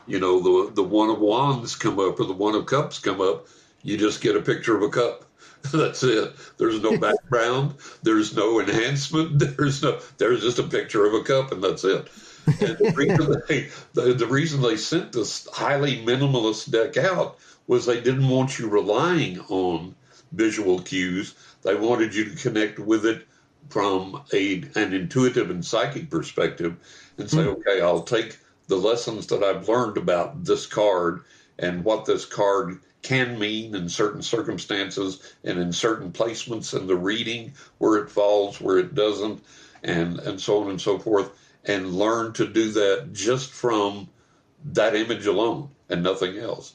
One of Wands come up or the One of Cups come up, you just get a picture of a cup. That's it. There's no background. There's no enhancement. There's just a picture of a cup, and that's it. And the reason they sent this highly minimalist deck out was they didn't want you relying on visual cues. They wanted you to connect with it from an intuitive and psychic perspective and say, okay, I'll take the lessons that I've learned about this card and what this card can mean in certain circumstances and in certain placements in the reading, where it falls, where it doesn't, and so on and so forth, and learn to do that just from that image alone and nothing else.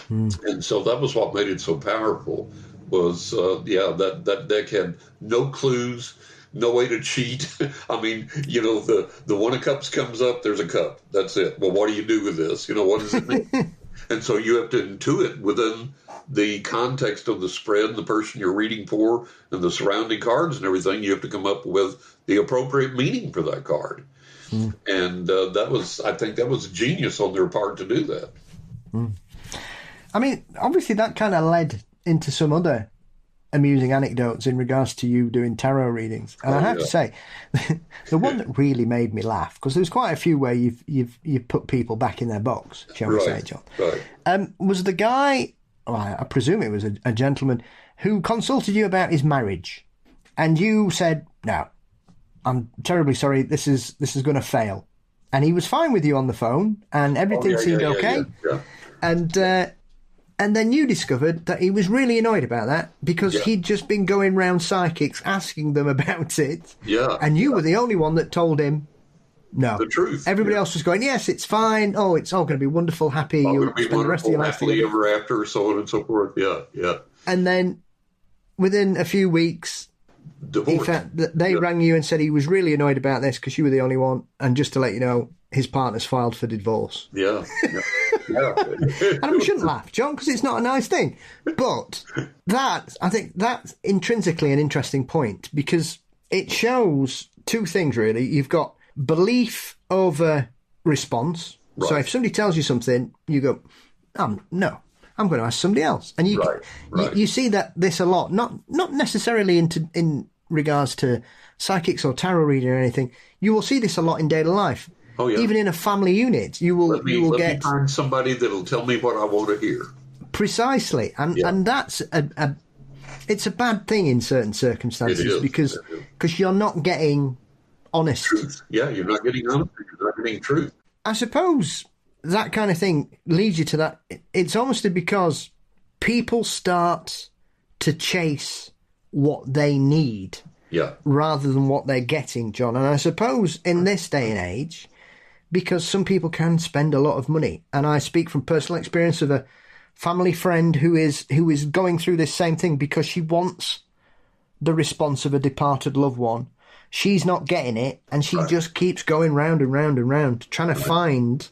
And so that was what made it so powerful was, that deck had no clues, no way to cheat. I mean, the One of Cups comes up, there's a cup. That's it. Well, what do you do with this? What does it mean? And so you have to intuit within the context of the spread and the person you're reading for and the surrounding cards and everything. You have to come up with the appropriate meaning for that card. And I think that was genius on their part to do that. I mean, obviously that kind of led into some other amusing anecdotes in regards to you doing tarot readings. And I have to say, the one that really made me laugh, because there's quite a few where you've put people back in their box, shall we say, John? Right. Was the guy, well, I presume it was a gentleman, who consulted you about his marriage. And you said, no, I'm terribly sorry, this is going to fail. And he was fine with you on the phone, and everything seemed okay. Yeah. And then you discovered that he was really annoyed about that because he'd just been going round psychics asking them about it. Yeah. And you were the only one that told him no. The truth. Everybody else was going, yes, it's fine. Oh, it's all going to be wonderful, happy. You'll spend the rest of your life happily ever after, so on and so forth. Yeah. And then within a few weeks, divorce. They rang you and said he was really annoyed about this because you were the only one. And just to let you know, his partner's filed for divorce. Yeah. And we shouldn't laugh, John, because it's not a nice thing. But I think that's intrinsically an interesting point because it shows two things, really. You've got belief over response. Right. So if somebody tells you something, you go, no, I'm going to ask somebody else. And you see that this a lot, not necessarily in regards to psychics or tarot reading or anything. You will see this a lot in daily life. Oh, yeah. Even in a family unit, you will let me find somebody that'll tell me what I want to hear. Precisely, and that's it's a bad thing in certain circumstances because you're not getting honest truth. Yeah, you're not getting honest. You're not getting truth. I suppose that kind of thing leads you to that. It's almost because people start to chase what they need, rather than what they're getting, John. And I suppose in this day and age, because some people can spend a lot of money, and I speak from personal experience of a family friend who is going through this same thing because she wants the response of a departed loved one. she's not getting it, and she just keeps going round and round and round, trying to find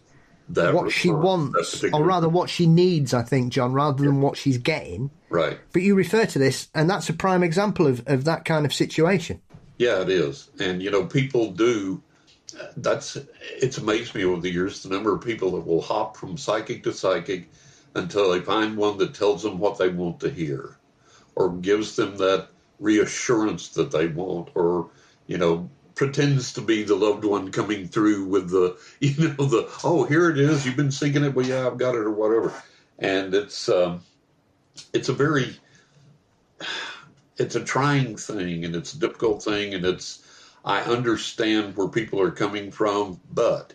what she wants, or rather what she needs, I think, John, rather than what she's getting. Right. But you refer to this, and that's a prime example of that kind of situation. Yeah, it is. And, people do, it's amazed me over the years, the number of people that will hop from psychic to psychic until they find one that tells them what they want to hear, or gives them that reassurance that they want, or, pretends to be the loved one coming through with the, oh, here it is, you've been seeking it, well, yeah, I've got it, or whatever. And it's a trying thing, and it's a difficult thing, and I understand where people are coming from, but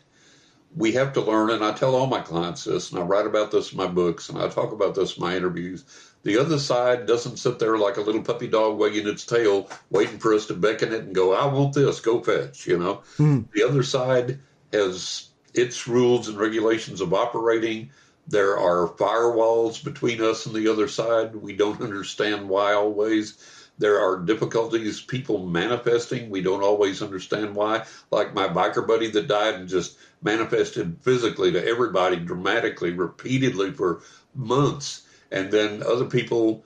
we have to learn, and I tell all my clients this, and I write about this in my books, and I talk about this in my interviews. The other side doesn't sit there like a little puppy dog wagging its tail, waiting for us to beckon it and go, I want this, go fetch, The other side has its rules and regulations of operating. There are firewalls between us and the other side. We don't understand why always. There are difficulties, people manifesting. We don't always understand why. Like my biker buddy that died and just manifested physically to everybody dramatically, repeatedly for months. And then other people,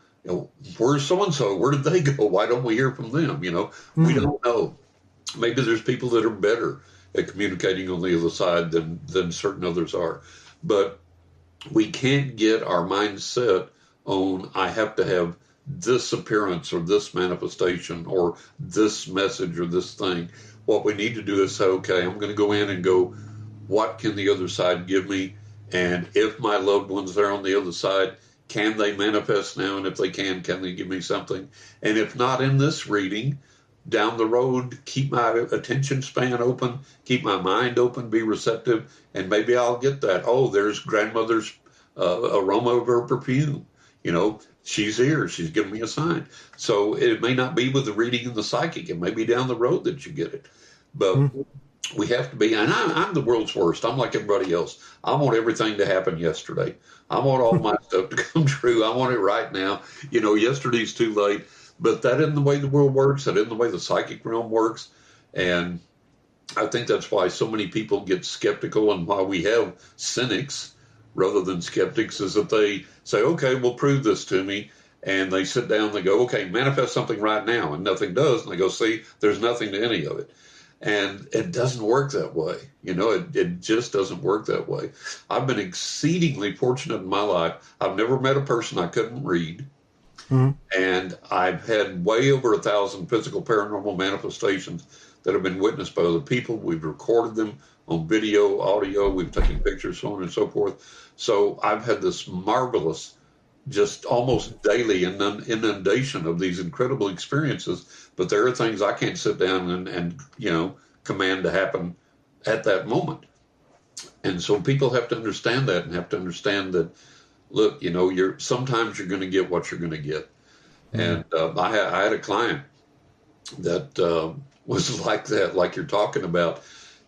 where's so-and-so? Where did they go? Why don't we hear from them? We don't know. Maybe there's people that are better at communicating on the other side than certain others are. But we can't get our mindset on, I have to have this appearance or this manifestation or this message or this thing. What we need to do is say, okay, I'm going to go in and go, what can the other side give me? And if my loved one's there on the other side, can they manifest now? And if they can they give me something? And if not in this reading, down the road, keep my attention span open, keep my mind open, be receptive, and maybe I'll get that. Oh, there's grandmother's aroma of her perfume. She's here. She's giving me a sign. So it may not be with the reading and the psychic. It may be down the road that you get it. But we have to be, and I'm the world's worst. I'm like everybody else. I want everything to happen yesterday. I want all my stuff to come true. I want it right now. Yesterday's too late. But that isn't the way the world works. That isn't the way the psychic realm works. And I think that's why so many people get skeptical, and why we have cynics rather than skeptics, is that they say, okay, well, prove this to me. And they sit down and they go, okay, manifest something right now. And nothing does. And they go, see, there's nothing to any of it. And it doesn't work that way. It just doesn't work that way. I've been exceedingly fortunate in my life. I've never met a person I couldn't read. And I've had way over 1,000 physical paranormal manifestations that have been witnessed by other people. We've recorded them on video, audio. We've taken pictures, so on and so forth. So I've had this marvelous, just almost daily inundation of these incredible experiences. But there are things I can't sit down and command to happen at that moment. And so people have to understand that, and have to understand that, look, sometimes you're going to get what you're going to get. And I had a client that was like that, like you're talking about.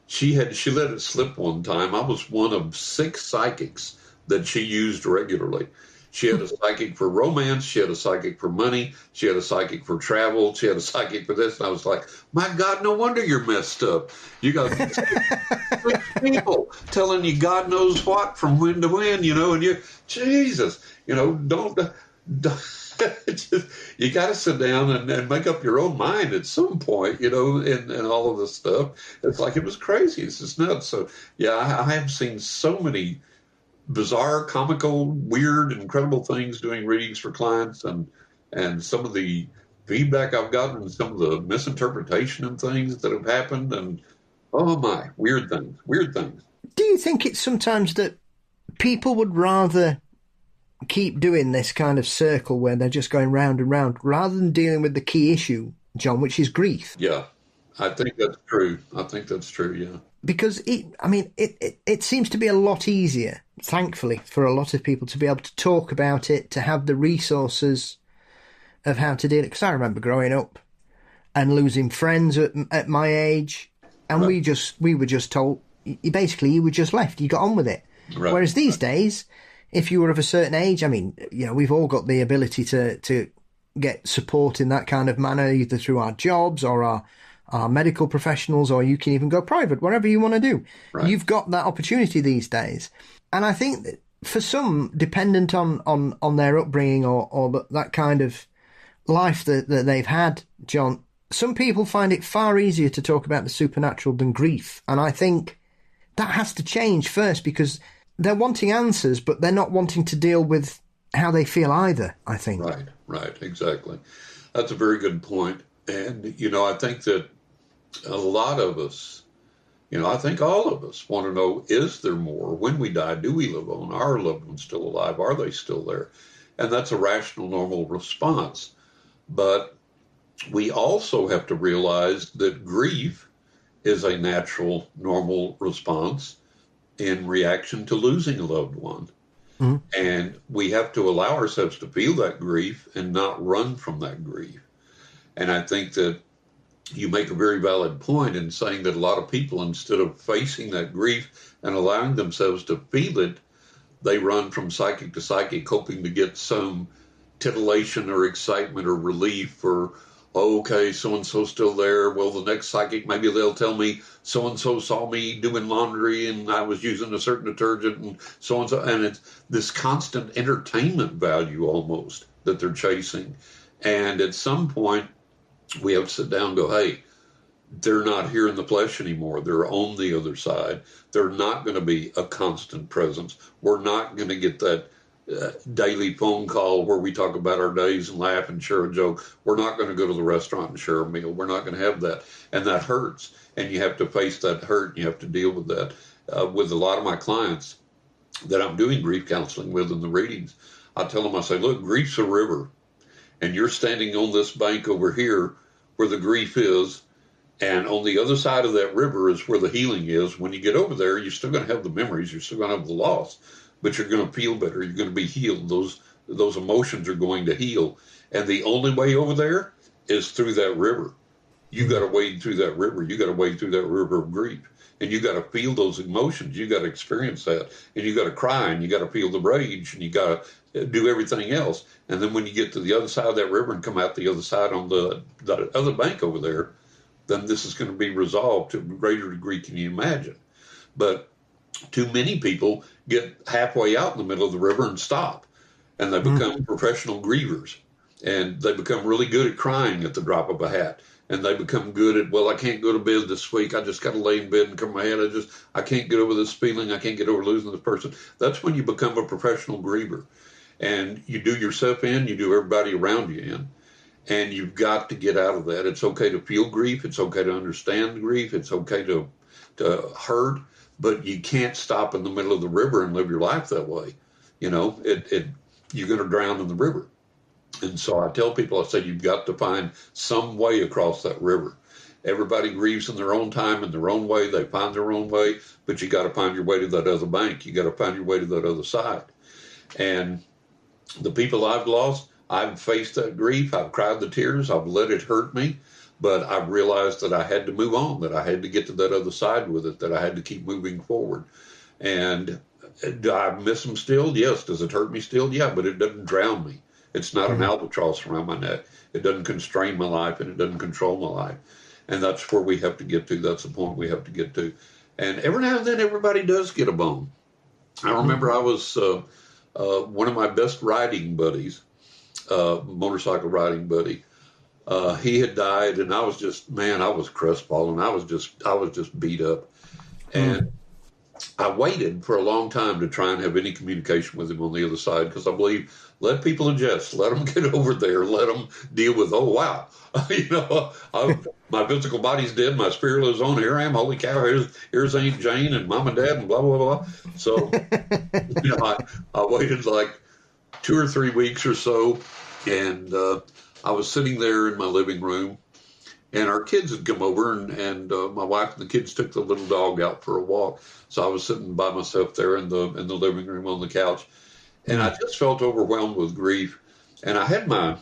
She let it slip one time. I was one of 6 psychics that she used regularly. She had a psychic for romance. She had a psychic for money. She had a psychic for travel. She had a psychic for this. And I was like, my God, no wonder you're messed up. You got 6 people telling you God knows what from when to when, and you, Jesus, don't you got to sit down and make up your own mind at some point, and all of this stuff. It's like, it was crazy. It's just nuts. So, yeah, I have seen so many bizarre, comical, weird, incredible things doing readings for clients, and some of the feedback I've gotten, some of the misinterpretation and things that have happened, and oh my, weird things. Do you think it's sometimes that people would rather keep doing this kind of circle where they're just going round and round rather than dealing with the key issue, John, which is grief? Yeah, I think that's true. Yeah. Because it seems to be a lot easier, thankfully, for a lot of people to be able to talk about it, to have the resources of how to deal it. Because I remember growing up and losing friends at my age, and right. we were just told, basically, you were just left. You got on with it. Right. Whereas these days, if you were of a certain age, we've all got the ability to get support in that kind of manner, either through our jobs or our are medical professionals, or you can even go private, whatever you want to do. Right. You've got that opportunity these days. And I think that for some, dependent on their upbringing or that kind of life that they've had, John, some people find it far easier to talk about the supernatural than grief. And I think that has to change first, because they're wanting answers, but they're not wanting to deal with how they feel either, I think. Right, exactly. That's a very good point. And, I think that a lot of us, I think all of us want to know, is there more? When we die, do we live on? Are our loved ones still alive? Are they still there? And that's a rational, normal response. But we also have to realize that grief is a natural, normal response in reaction to losing a loved one. Mm-hmm. And we have to allow ourselves to feel that grief and not run from that grief. And I think that you make a very valid point in saying that a lot of people, instead of facing that grief and allowing themselves to feel it, they run from psychic to psychic, hoping to get some titillation or excitement or relief, or, oh, okay, so-and-so's still there. Well, the next psychic, maybe they'll tell me so-and-so saw me doing laundry and I was using a certain detergent and so-and-so. And it's this constant entertainment value almost that they're chasing. And at some point, we have to sit down and go, hey, they're not here in the flesh anymore. They're on the other side. They're not going to be a constant presence. We're not going to get that daily phone call where we talk about our days and laugh and share a joke. We're not going to go to the restaurant and share a meal. We're not going to have that. And that hurts. And you have to face that hurt. And you have to deal with that. With a lot of my clients that I'm doing grief counseling with in the readings, I tell them, I say, look, grief's a river. And you're standing on this bank over here where the grief is. And on the other side of that river is where the healing is. When you get over there, you're still going to have the memories. You're still going to have the loss. But you're going to feel better. You're going to be healed. Those emotions are going to heal. And the only way over there is through that river. You got to wade through that river. You got to wade through that river of grief. And you got to feel those emotions. You got to experience that. And you got to cry, and you got to feel the rage, and you got to do everything else. And then when you get to the other side of that river and come out the other side on the other bank over there, then this is going to be resolved to a greater degree can you imagine. But too many people get halfway out in the middle of the river and stop, and they become professional grievers, and they become really good at crying at the drop of a hat, and they become good at, well, I can't go to bed this week. I just got to lay in bed and cover my head. I can't get over this feeling. I can't get over losing this person. That's when you become a professional griever, and you do yourself in, you do everybody around you in, and you've got to get out of that. It's okay to feel grief. It's okay to understand grief. It's okay to hurt. But you can't stop in the middle of the river and live your life that way. You're going to drown in the river. And so I tell people, I say, you've got to find some way across that river. Everybody grieves in their own time, in their own way. They find their own way, but you got to find your way to that other bank. You got to find your way to that other side. And the people I've lost, I've faced that grief. I've cried the tears. I've let it hurt me. But I've realized that I had to move on, that I had to get to that other side with it, that I had to keep moving forward. And do I miss them still? Yes. Does it hurt me still? Yeah, but it doesn't drown me. It's not an albatross around my neck. It doesn't constrain my life, and it doesn't control my life. And that's where we have to get to. That's the point we have to get to. And every now and then, everybody does get a bone. I remember I was one of my best riding buddies, motorcycle riding buddy. He had died, and I was just, I was crestfallen. I was just beat up. And I waited for a long time to try and have any communication with him on the other side, because I believe, let people adjust, let them get over there, let them deal with, oh, wow. My physical body's dead, my spirit lives on, here I am, holy cow, here's Aunt Jane and Mom and Dad and blah, blah, blah. So, I waited like 2 or 3 weeks or so, and I was sitting there in my living room, and our kids had come over, and my wife and the kids took the little dog out for a walk. So I was sitting by myself there in the living room on the couch, and I just felt overwhelmed with grief. And I had my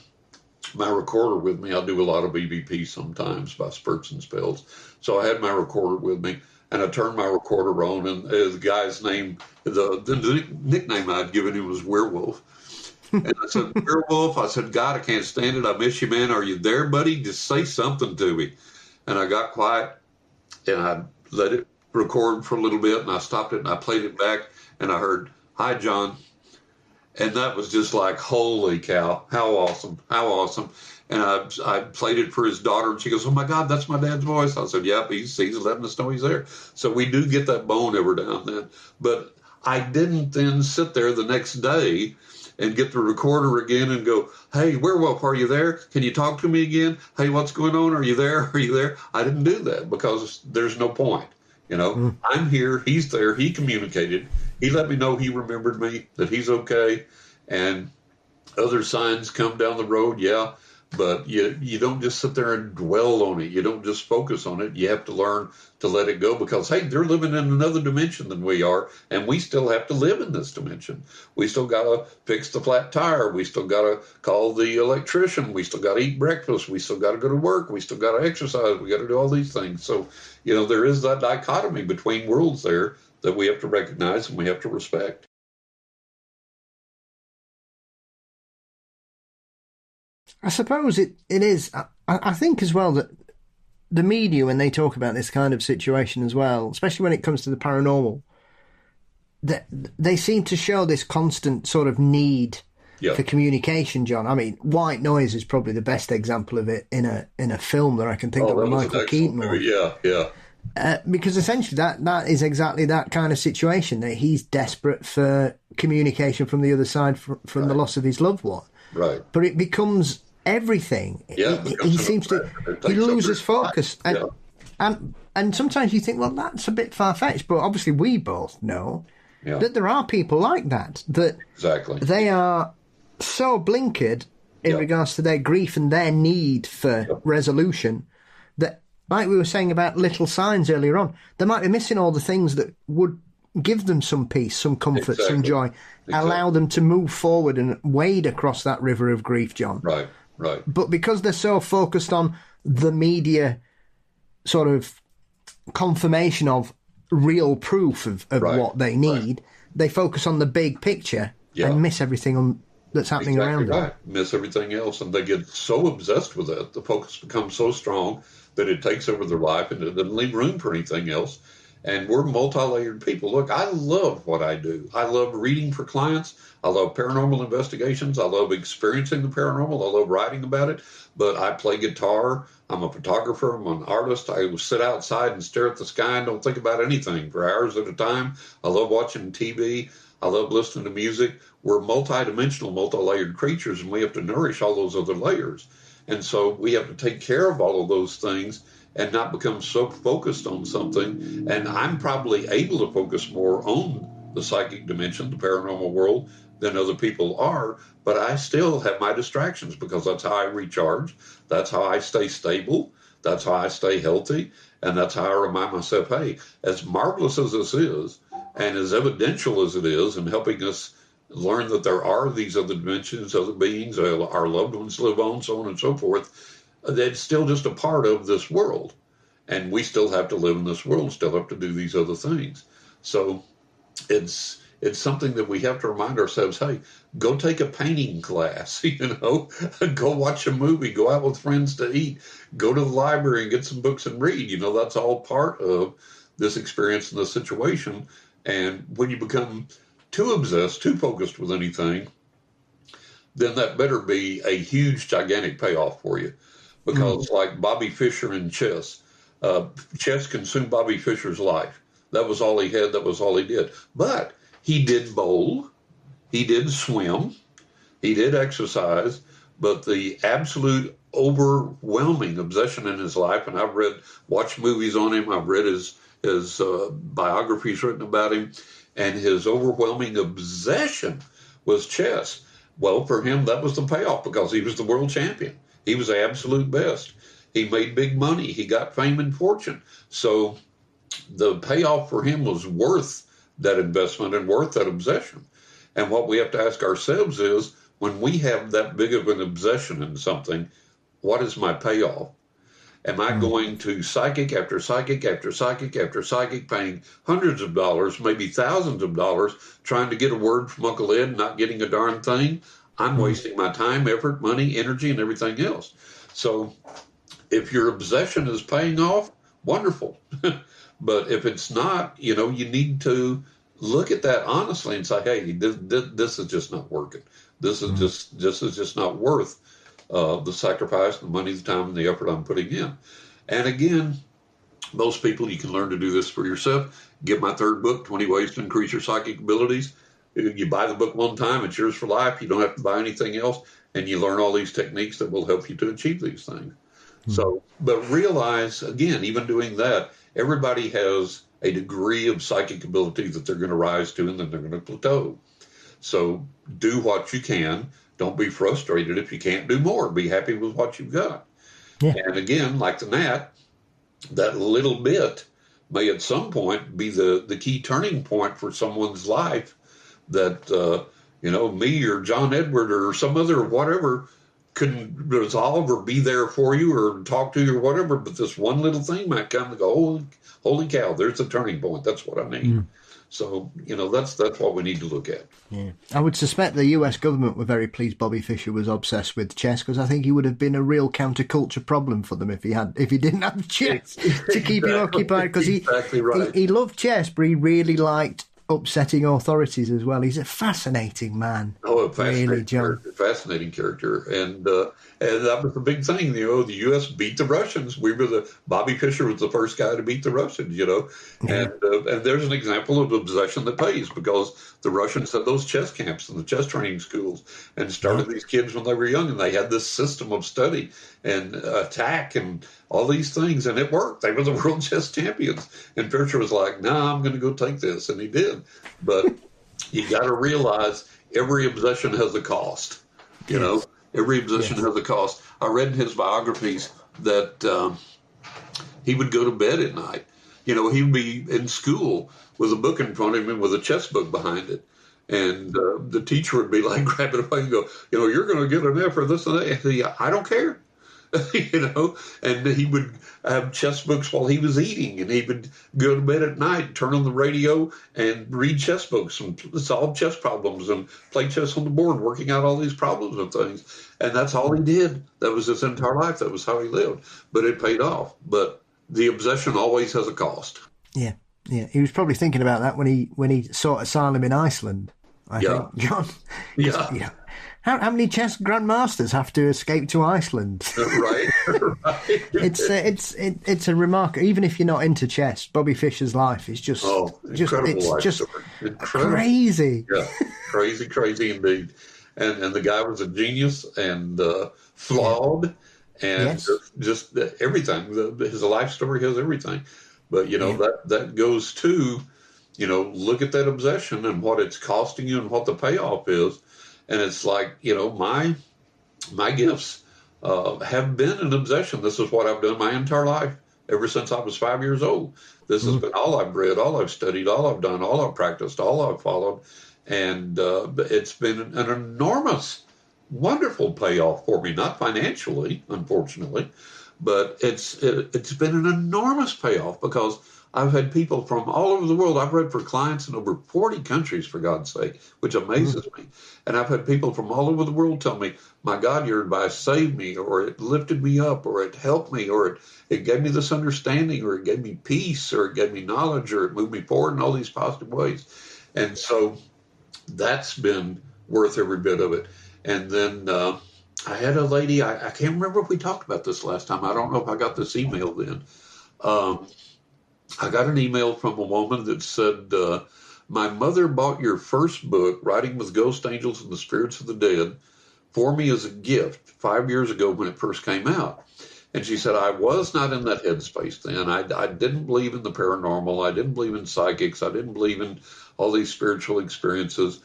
recorder with me. I do a lot of EVP sometimes by spurts and spells. So I had my recorder with me, and I turned my recorder on, and the guy's name, the nickname I'd given him was Werewolf. And I said, Werewolf, I said, God, I can't stand it. I miss you, man. Are you there, buddy? Just say something to me. and I got quiet, and I let it record for a little bit, and I stopped it, and I played it back, and I heard, "Hi, John." And that was just like, holy cow, how awesome, how awesome. And I played it for his daughter, and she goes, "Oh, my God, that's my dad's voice." I said, "Yep, he's letting us know he's there." So we do get that bone every now and then. But I didn't then sit there the next day and get the recorder again and go, "Hey, Werewolf, are you there? Can you talk to me again? Hey, what's going on? Are you there? Are you there?" I didn't do that because there's no point. I'm here. He's there. He communicated. He let me know he remembered me, that he's okay. And other signs come down the road, yeah. But you don't just sit there and dwell on it. You don't just focus on it. You have to learn to let it go because, hey, they're living in another dimension than we are, and we still have to live in this dimension. We still got to fix the flat tire. We still got to call the electrician. We still got to eat breakfast. We still got to go to work. We still got to exercise. We got to do all these things. So, there is that dichotomy between worlds there that we have to recognize and we have to respect. I suppose it is. I think as well that the media, when they talk about this kind of situation as well, especially when it comes to the paranormal, that they seem to show this constant sort of need for communication, John. I mean, White Noise is probably the best example of it in a film that I can think of, a Michael Keaton movie. Yeah. Because essentially that is exactly that kind of situation, that he's desperate for communication from the other side from the loss of his loved one. Right. But it becomes everything. He seems to, he loses focus. And sometimes you think, well, that's a bit far-fetched, but obviously we both know that there are people like that exactly. They are so blinkered in regards to their grief and their need for resolution that, like we were saying about little signs earlier on, they might be missing all the things that would give them some peace, some comfort, some joy, allow them to move forward and wade across that river of grief, John. Right. But because they're so focused on the media sort of confirmation of real proof of what they need, they focus on the big picture and miss everything that's happening around them. Miss everything else, and they get so obsessed with it. The focus becomes so strong that it takes over their life and it doesn't leave room for anything else. And we're multi-layered people. Look, I love what I do. I love reading for clients. I love paranormal investigations. I love experiencing the paranormal. I love writing about it. But I play guitar. I'm a photographer. I'm an artist. I will sit outside and stare at the sky and don't think about anything for hours at a time. I love watching TV. I love listening to music. We're multi-dimensional, multi-layered creatures, and we have to nourish all those other layers. And so we have to take care of all of those things and not become so focused on something. And I'm probably able to focus more on the psychic dimension, the paranormal world, than other people are, but I still have my distractions because that's how I recharge. That's how I stay stable. That's how I stay healthy. And that's how I remind myself, hey, as marvelous as this is, and as evidential as it is in helping us learn that there are these other dimensions, other beings, our loved ones live on, so on and so forth, that's still just a part of this world. And we still have to live in this world, still have to do these other things. So it's something that we have to remind ourselves, hey, go take a painting class, go watch a movie, go out with friends to eat, go to the library and get some books and read. That's all part of this experience and this situation. And when you become too obsessed, too focused with anything, then that better be a huge, gigantic payoff for you. Because like Bobby Fischer in chess consumed Bobby Fischer's life. That was all he had. That was all he did. But he did bowl. He did swim. He did exercise. But the absolute overwhelming obsession in his life, and I've watched movies on him. I've read his biographies written about him, and his overwhelming obsession was chess. Well, for him, that was the payoff because he was the world champion. He was the absolute best. He made big money. He got fame and fortune. So the payoff for him was worth that investment and worth that obsession. And what we have to ask ourselves is, when we have that big of an obsession in something, what is my payoff? Am I going to psychic after psychic after psychic after psychic, paying hundreds of dollars, maybe thousands of dollars, trying to get a word from Uncle Ed, not getting a darn thing? I'm wasting my time, effort, money, energy, and everything else. So If your obsession is paying off, wonderful. But if it's not, you need to look at that honestly and say, hey, this is just not working. This is just not worth the sacrifice, the money, the time, and the effort I'm putting in. And again, most people, you can learn to do this for yourself. Get my third book, 20 Ways to Increase Your Psychic Abilities. You buy the book one time, it's yours for life. You don't have to buy anything else. And you learn all these techniques that will help you to achieve these things. So, but realize, again, even doing that, everybody has a degree of psychic ability that they're going to rise to, and then they're going to plateau. So do what you can. Don't be frustrated if you can't do more. Be happy with what you've got. Yeah. And again, like the gnat, that little bit may at some point be the key turning point for someone's life that, me or John Edward or some other whatever couldn't resolve or be there for you or talk to you or whatever. But this one little thing might come and go, holy cow, there's a turning point. That's what I need. So, that's what we need to look at. Yeah. I would suspect the US government were very pleased Bobby Fischer was obsessed with chess, because I think he would have been a real counterculture problem for them if he didn't have chess to keep him occupied, because he loved chess, but he really liked upsetting authorities as well. He's a fascinating man. Oh, fascinating character. And that was the big thing. The U.S. beat the Russians. Bobby Fischer was the first guy to beat the Russians, And there's an example of obsession that pays, because the Russians had those chess camps and the chess training schools and started these kids when they were young, and they had this system of study and attack and all these things, and it worked. They were the world chess champions. And Fischer was like, nah, I'm going to go take this. And he did. But you got to realize every obsession has a cost. Every obsession has a cost. I read in his biographies that he would go to bed at night. He would be in school with a book in front of him and with a chess book behind it. And the teacher would be like, grab it away and go, you're going to get an F for this and that. I don't care. And he would have chess books while he was eating, and he would go to bed at night, turn on the radio and read chess books and solve chess problems and play chess on the board, working out all these problems and things. And that's all he did. That was his entire life. That was how he lived. But it paid off. But the obsession always has a cost. Yeah. Yeah. He was probably thinking about that when he sought asylum in Iceland, I think, John. Yeah. How many chess grandmasters have to escape to Iceland? Right. It's a remarkable. Even if you're not into chess, Bobby Fischer's life is just crazy. Yeah, crazy indeed. And the guy was a genius and flawed, and just everything. His life story has everything. But that goes to look at that obsession and what it's costing you and what the payoff is. And it's like, my gifts have been an obsession. This is what I've done my entire life, ever since I was 5 years old. This has been all I've read, all I've studied, all I've done, all I've practiced, all I've followed. And it's been an enormous, wonderful payoff for me, not financially, unfortunately, but it's been an enormous payoff, because I've had people from all over the world. I've read for clients in over 40 countries, for God's sake, which amazes me. And I've had people from all over the world tell me, my God, your advice saved me, or it lifted me up, or it helped me, or it gave me this understanding, or it gave me peace, or it gave me knowledge, or it moved me forward in all these positive ways. And so that's been worth every bit of it. And then I had a lady, I can't remember if we talked about this last time. I don't know if I got this email then. I got an email from a woman that said, my mother bought your first book, Writing with Ghost Angels and the Spirits of the Dead, for me as a gift 5 years ago when it first came out. And she said, I was not in that headspace then. I didn't believe in the paranormal. I didn't believe in psychics. I didn't believe in all these spiritual experiences.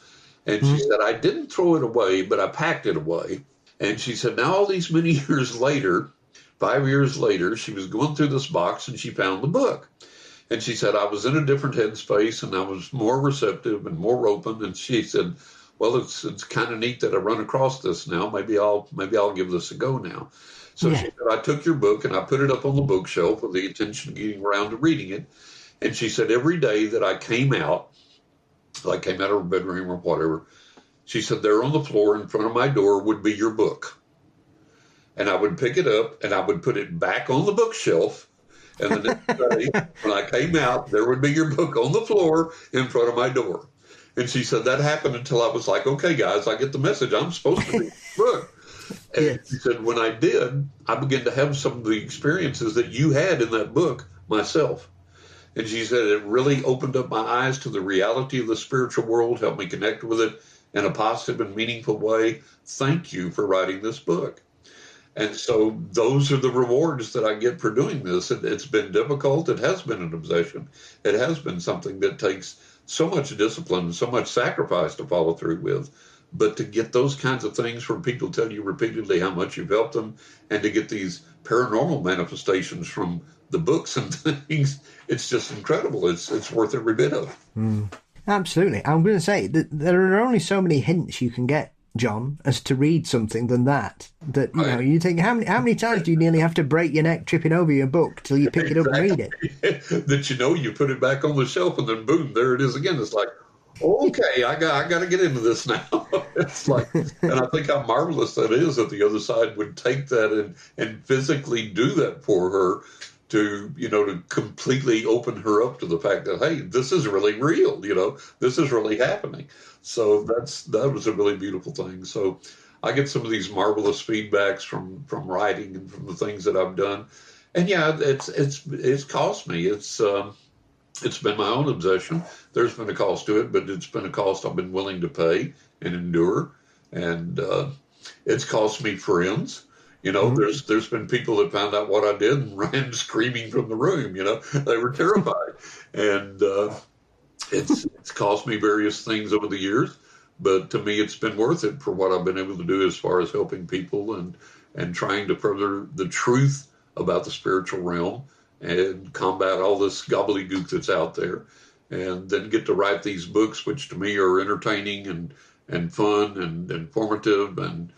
And she said, I didn't throw it away, but I packed it away. And she said, now all these many years later, 5 years later, she was going through this box and she found the book. And she said, I was in a different headspace and I was more receptive and more open. And she said, well, it's kind of neat that I run across this now. Maybe I'll give this a go now. So she said, I took your book and I put it up on the bookshelf with the intention of getting around to reading it. And she said, every day that I came out of her bedroom or whatever, she said, there on the floor in front of my door would be your book. and I would pick it up and I would put it back on the bookshelf. And the next day, when I came out, there would be your book on the floor in front of my door. And she said that happened until I was like, okay, guys, I get the message. I'm supposed to read this book. And Yes. she said, when I did, I began to have some of the experiences that you had in that book myself. And she said it really opened up my eyes to the reality of the spiritual world, helped me connect with it in a positive and meaningful way. Thank you for writing this book. And so those are the rewards that I get for doing this. It's been difficult. It has been an obsession. It has been something that takes so much discipline, so much sacrifice to follow through with. But to get those kinds of things from people tell you repeatedly how much you've helped them, and to get these paranormal manifestations from the books and things, it's just incredible. It's worth every bit of it. Absolutely. I'm going to say that there are only so many hints you can get, John, as to read something than that. That, you know, you think, how many times do you nearly have to break your neck tripping over your book till you pick it up and read it? That, you know, you put it back on the shelf and then boom, there it is again. It's like, okay, I got to get into this now. It's like, and I think how marvelous that is that the other side would take that and physically do that for her to, you know, to completely open her up to the fact that, hey, this is really real, you know, this is really happening. So that was a really beautiful thing. So I get some of these marvelous feedbacks from writing and from the things that I've done. And yeah, it's cost me. It's been my own obsession. There's been a cost to it, but it's been a cost I've been willing to pay and endure. And it's cost me friends. You know, there's been people that found out what I did and ran screaming from the room. You know, they were terrified. And it's cost me various things over the years. But to me, it's been worth it for what I've been able to do as far as helping people and trying to further the truth about the spiritual realm and combat all this gobbledygook that's out there, and then get to write these books, which to me are entertaining and fun and informative and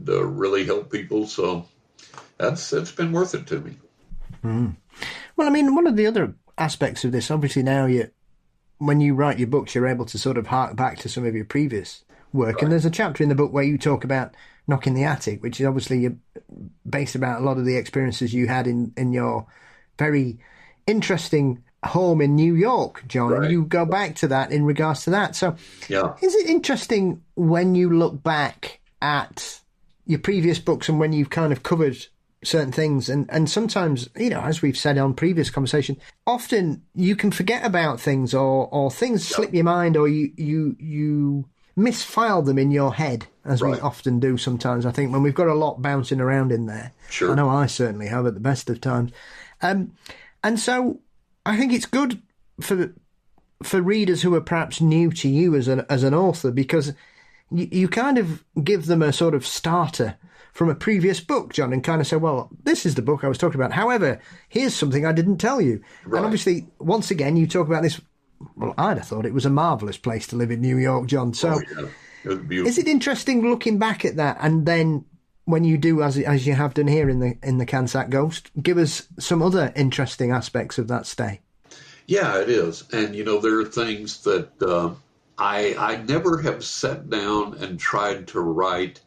really help people. So it's been worth it to me. Well, I mean, one of the other aspects of this, obviously now when you write your books, you're able to sort of hark back to some of your previous work. Right. And there's a chapter in the book where you talk about Knocking the Attic, which is obviously based about a lot of the experiences you had in your very interesting home in New York, John. Right. And you go back to that in regards to that. So is it interesting when you look back at your previous books and when you've kind of covered certain things, and sometimes, you know, as we've said on previous conversation, often you can forget about things or things slip your mind, or you misfile them in your head, as we often do sometimes, I think, when we've got a lot bouncing around in there. Sure. I know I certainly have at the best of times. And so I think it's good for readers who are perhaps new to you as an author, because you kind of give them a sort of starter from a previous book, John, and kind of say, well, this is the book I was talking about. However, here's something I didn't tell you. Right. And obviously, once again, you talk about this. Well, I'd have thought it was a marvellous place to live in New York, John. So it was beautiful. Is it interesting looking back at that, and then when you do, as you have done here in the Cansack Ghost, give us some other interesting aspects of that stay? Yeah, it is. And, you know, there are things that I never have sat down and tried to write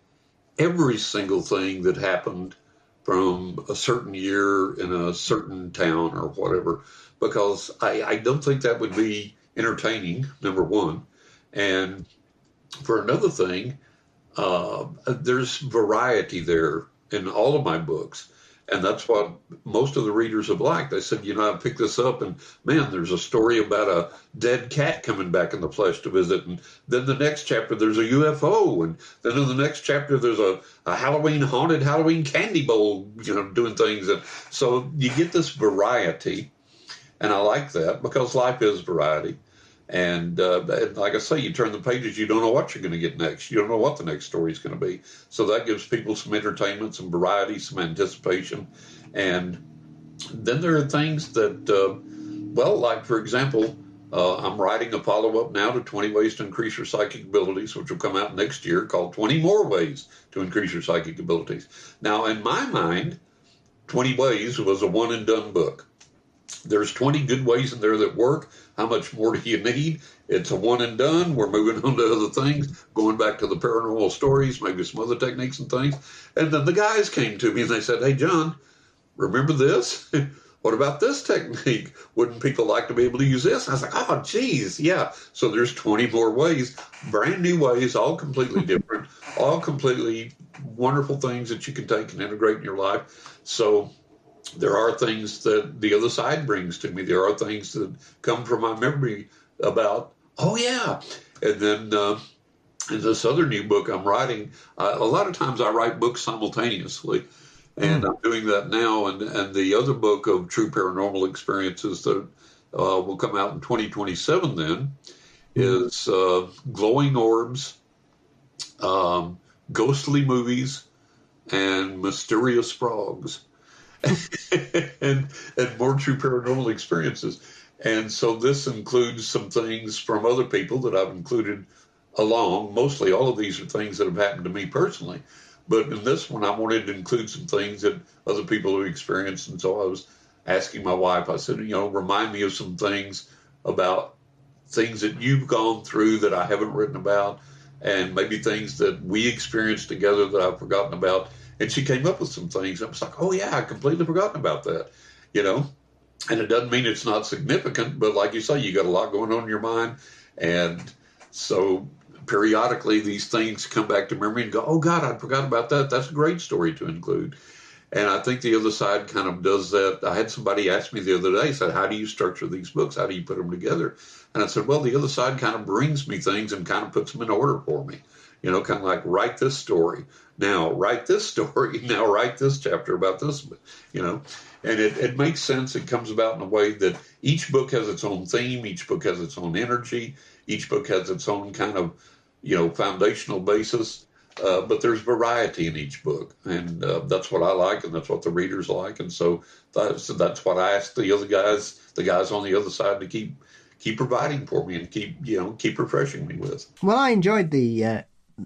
every single thing that happened from a certain year in a certain town or whatever, because I don't think that would be entertaining, number one. And for another thing, there's variety there in all of my books. And that's what most of the readers have liked. They said, you know, I picked this up and, man, there's a story about a dead cat coming back in the flesh to visit. And then the next chapter, there's a UFO. And then in the next chapter, there's a haunted Halloween candy bowl, you know, doing things. And so you get this variety. And I like that because life is variety. And like I say, you turn the pages, you don't know what you're going to get next. You don't know what the next story is going to be. So that gives people some entertainment, some variety, some anticipation. And then there are things that, well, like, for example, I'm writing a follow-up now to 20 Ways to Increase Your Psychic Abilities, which will come out next year, called 20 More Ways to Increase Your Psychic Abilities. Now, in my mind, 20 Ways was a one-and-done book. There's 20 good ways in there that work. How much more do you need? It's a one and done. We're moving on to other things, going back to the paranormal stories, maybe some other techniques and things. And then the guys came to me and they said, hey, John, remember this? What about this technique? Wouldn't people like to be able to use this? And I was like, oh, geez, yeah. So there's 20 more ways, brand new ways, all completely different, all completely wonderful things that you can take and integrate in your life. So there are things that the other side brings to me. There are things that come from my memory about, oh, yeah. And then in this other new book I'm writing, a lot of times I write books simultaneously. And I'm doing that now. And the other book of true paranormal experiences that will come out in 2027 then is glowing orbs, ghostly movies, and mysterious frogs. and more true paranormal experiences. And so this includes some things from other people that I've included along. Mostly all of these are things that have happened to me personally. But in this one, I wanted to include some things that other people have experienced. And so I was asking my wife, I said, remind me of some things about things that you've gone through that I haven't written about, and maybe things that we experienced together that I've forgotten about. And she came up with some things. I was like, oh, yeah, I completely forgotten about that, And it doesn't mean it's not significant, but like you say, you got a lot going on in your mind. And so periodically these things come back to memory and go, oh, God, I forgot about that. That's a great story to include. And I think the other side kind of does that. I had somebody ask me the other day, said, how do you structure these books? How do you put them together? And I said, well, the other side kind of brings me things and kind of puts them in order for me. Kind of like, write this story. Now, write this story. Now, write this chapter about this, And it makes sense. It comes about in a way that each book has its own theme. Each book has its own energy. Each book has its own kind of, foundational basis. But there's variety in each book. And that's what I like, and that's what the readers like. And so that's what I ask the other guys, the guys on the other side, to keep providing for me and keep refreshing me with. Well, I enjoyed the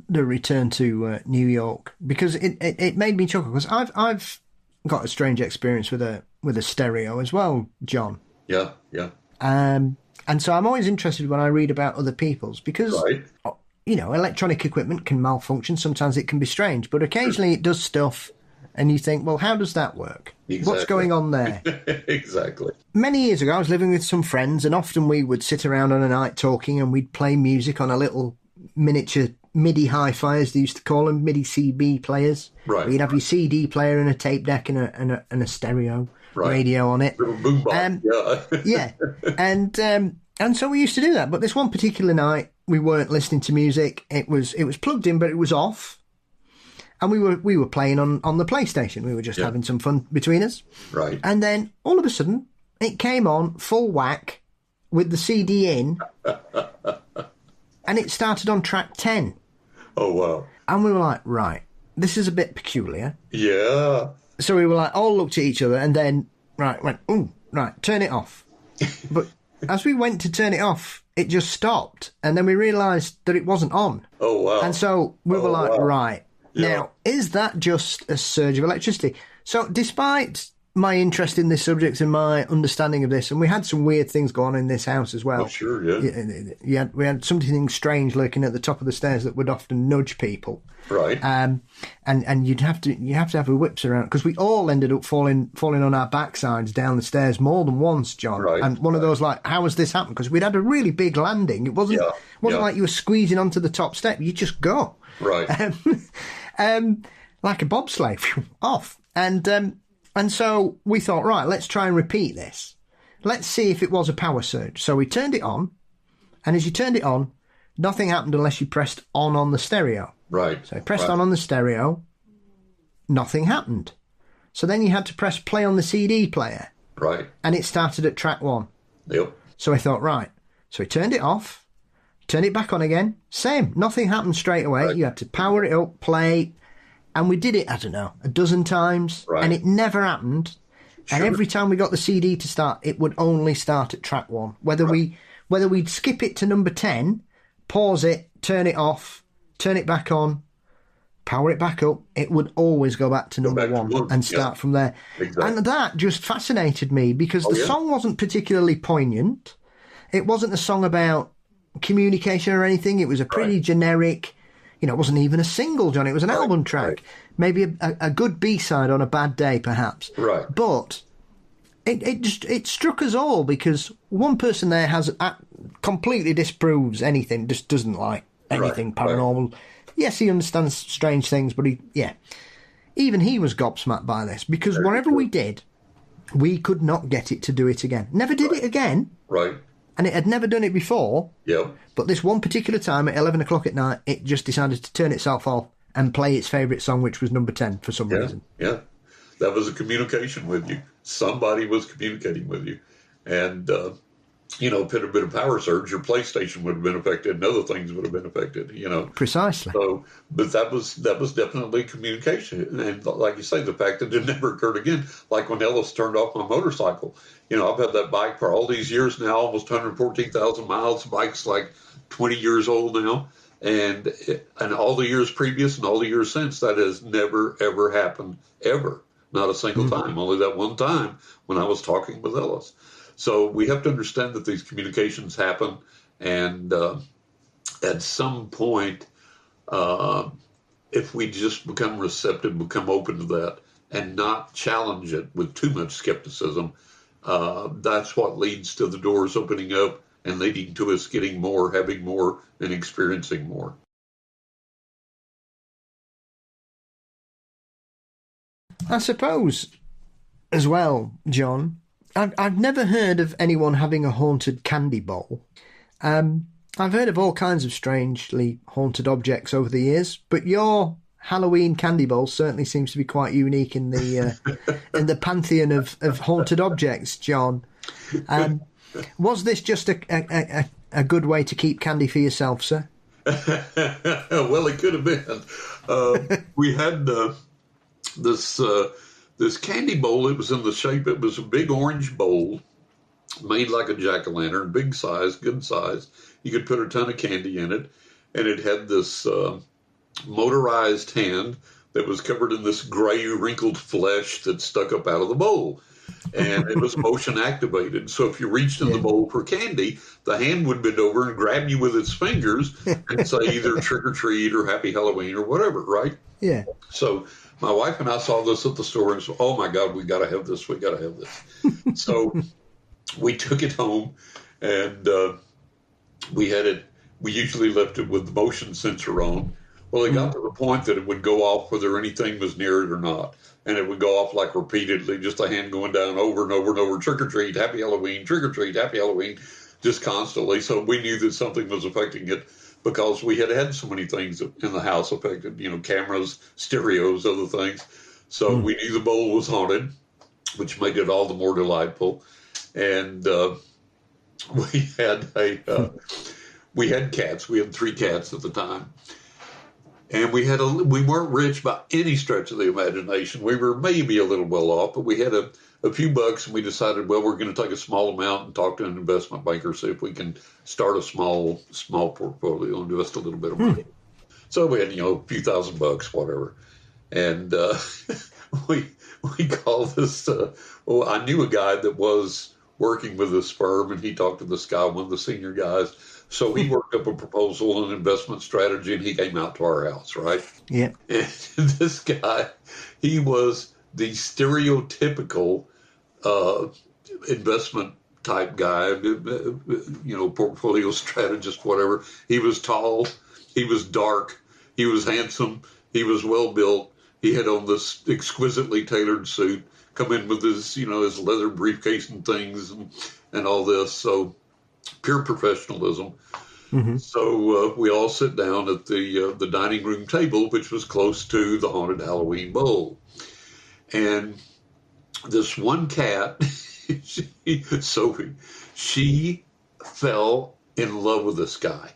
return to New York because it made me chuckle, because I've got a strange experience with a stereo as well, John. Yeah. And so I'm always interested when I read about other people's, because right. Electronic equipment can malfunction. Sometimes it can be strange, but occasionally it does stuff and you think, well, how does that work? Exactly. What's going on there? Exactly. Many years ago, I was living with some friends, and often we would sit around on a night talking, and we'd play music on a little miniature MIDI hi-fi, as they used to call them, MIDI CB players. Right. You'd have your CD player and a tape deck and a stereo radio on it. Boombox. Yeah. And so we used to do that. But this one particular night, we weren't listening to music. It was plugged in, but it was off. And we were playing on the PlayStation. We were just having some fun between us. Right. And then all of a sudden, it came on full whack with the CD in, and it started on track 10. Oh, wow. And we were like, right, this is a bit peculiar. Yeah. So we were like, all looked at each other, and then, went, ooh, right, turn it off. But as we went to turn it off, it just stopped. And then we realised that it wasn't on. Oh, wow. And so we were like, wow. right. Yeah. Now, is that just a surge of electricity? So despite my interest in this subject and my understanding of this, and we had some weird things going on in this house as well. Oh, sure, yeah. We had something strange lurking at the top of the stairs that would often nudge people. Right. And you have to have a whips around, because we all ended up falling on our backsides down the stairs more than once, John. Right. And one of those, like, how has this happened? Because we'd had a really big landing. It wasn't like you were squeezing onto the top step. You just go. Right. Like a bobsleigh, off. And so we thought, right, let's try and repeat this. Let's see if it was a power surge. So we turned it on, and as you turned it on, nothing happened unless you pressed on the stereo. Right. So I pressed on the stereo, nothing happened. So then you had to press play on the CD player. Right. And it started at track 1. Yep. So I thought, right. So we turned it off, turned it back on again. Same. Nothing happened straight away. Right. You had to power it up, play. And we did it, I don't know, a dozen times. Right. And it never happened. Sure. And every time we got the CD to start, it would only start at track 1. Whether we'd skip it to number 10, pause it, turn it off, turn it back on, power it back up, it would always go back to number one and start from there. Exactly. And that just fascinated me because the song wasn't particularly poignant. It wasn't a song about communication or anything. It was a pretty generic, it wasn't even a single, John. It was an album track. Maybe a good B-side on a bad day, perhaps. Right. But it struck us all because one person there completely disproves anything, just doesn't like anything paranormal. Right. Yes, he understands strange things, but even he was gobsmacked by this because whatever we did, we could not get it to do it again. Never did it again. Right. And it had never done it before. Yep. But this one particular time at 11 o'clock at night, it just decided to turn itself off and play its favourite song, which was number 10 for some reason. Yeah. That was a communication with you. Somebody was communicating with you. And, a bit of power surge, your PlayStation would have been affected and other things would have been affected, Precisely. So, but that was definitely communication. And like you say, the fact that it never occurred again, like when Ellis turned off my motorcycle. I've had that bike for all these years now, almost 114,000 miles. The bike's like 20 years old now. And all the years previous and all the years since, that has never, ever happened, ever. Not a single time. Only that one time when I was talking with Ellis. So we have to understand that these communications happen. And at some point, if we just become receptive, become open to that, and not challenge it with too much skepticism, that's what leads to the doors opening up and leading to us getting more, having more, and experiencing more. I suppose, as well, John, I've never heard of anyone having a haunted candy bowl. I've heard of all kinds of strangely haunted objects over the years, but your Halloween candy bowl certainly seems to be quite unique in the in the pantheon of haunted objects, John. Was this just a good way to keep candy for yourself, sir? Well, it could have been. We had this candy bowl. It was in the shape. It was a big orange bowl made like a jack-o'-lantern, big size, good size. You could put a ton of candy in it, and it had this motorized hand that was covered in this gray, wrinkled flesh that stuck up out of the bowl. And it was motion activated. So if you reached in the bowl for candy, the hand would bend over and grab you with its fingers and say either trick or treat or happy Halloween or whatever, right? Yeah. So my wife and I saw this at the store and said, oh my God, we got to have this. We got to have this. So we took it home and we had it. We usually left it with the motion sensor on. Well, it got to the point that it would go off whether anything was near it or not. And it would go off like repeatedly, just a hand going down over and over and over, trick or treat, happy Halloween, trick or treat, happy Halloween, just constantly. So we knew that something was affecting it because we had so many things in the house affected, cameras, stereos, other things. So we knew the bowl was haunted, which made it all the more delightful. And we had cats. We had 3 cats at the time. And we weren't rich by any stretch of the imagination. We were maybe a little well off, but we had a few bucks, and we decided, well, we're going to take a small amount and talk to an investment banker, see if we can start a small portfolio and invest a little bit of money. So we had, a few $1,000, whatever. And we called this. I knew a guy that was working with this firm, and he talked to this guy, one of the senior guys. So he worked up a proposal and investment strategy, and he came out to our house, right? Yeah. And this guy, he was the stereotypical investment type guy, portfolio strategist, whatever. He was tall, he was dark, he was handsome, he was well built. He had on this exquisitely tailored suit, come in with his, his leather briefcase and things and all this. So pure professionalism. Mm-hmm. So we all sit down at the dining room table, which was close to the haunted Halloween bowl. And this one cat, Sophie, she fell in love with this guy.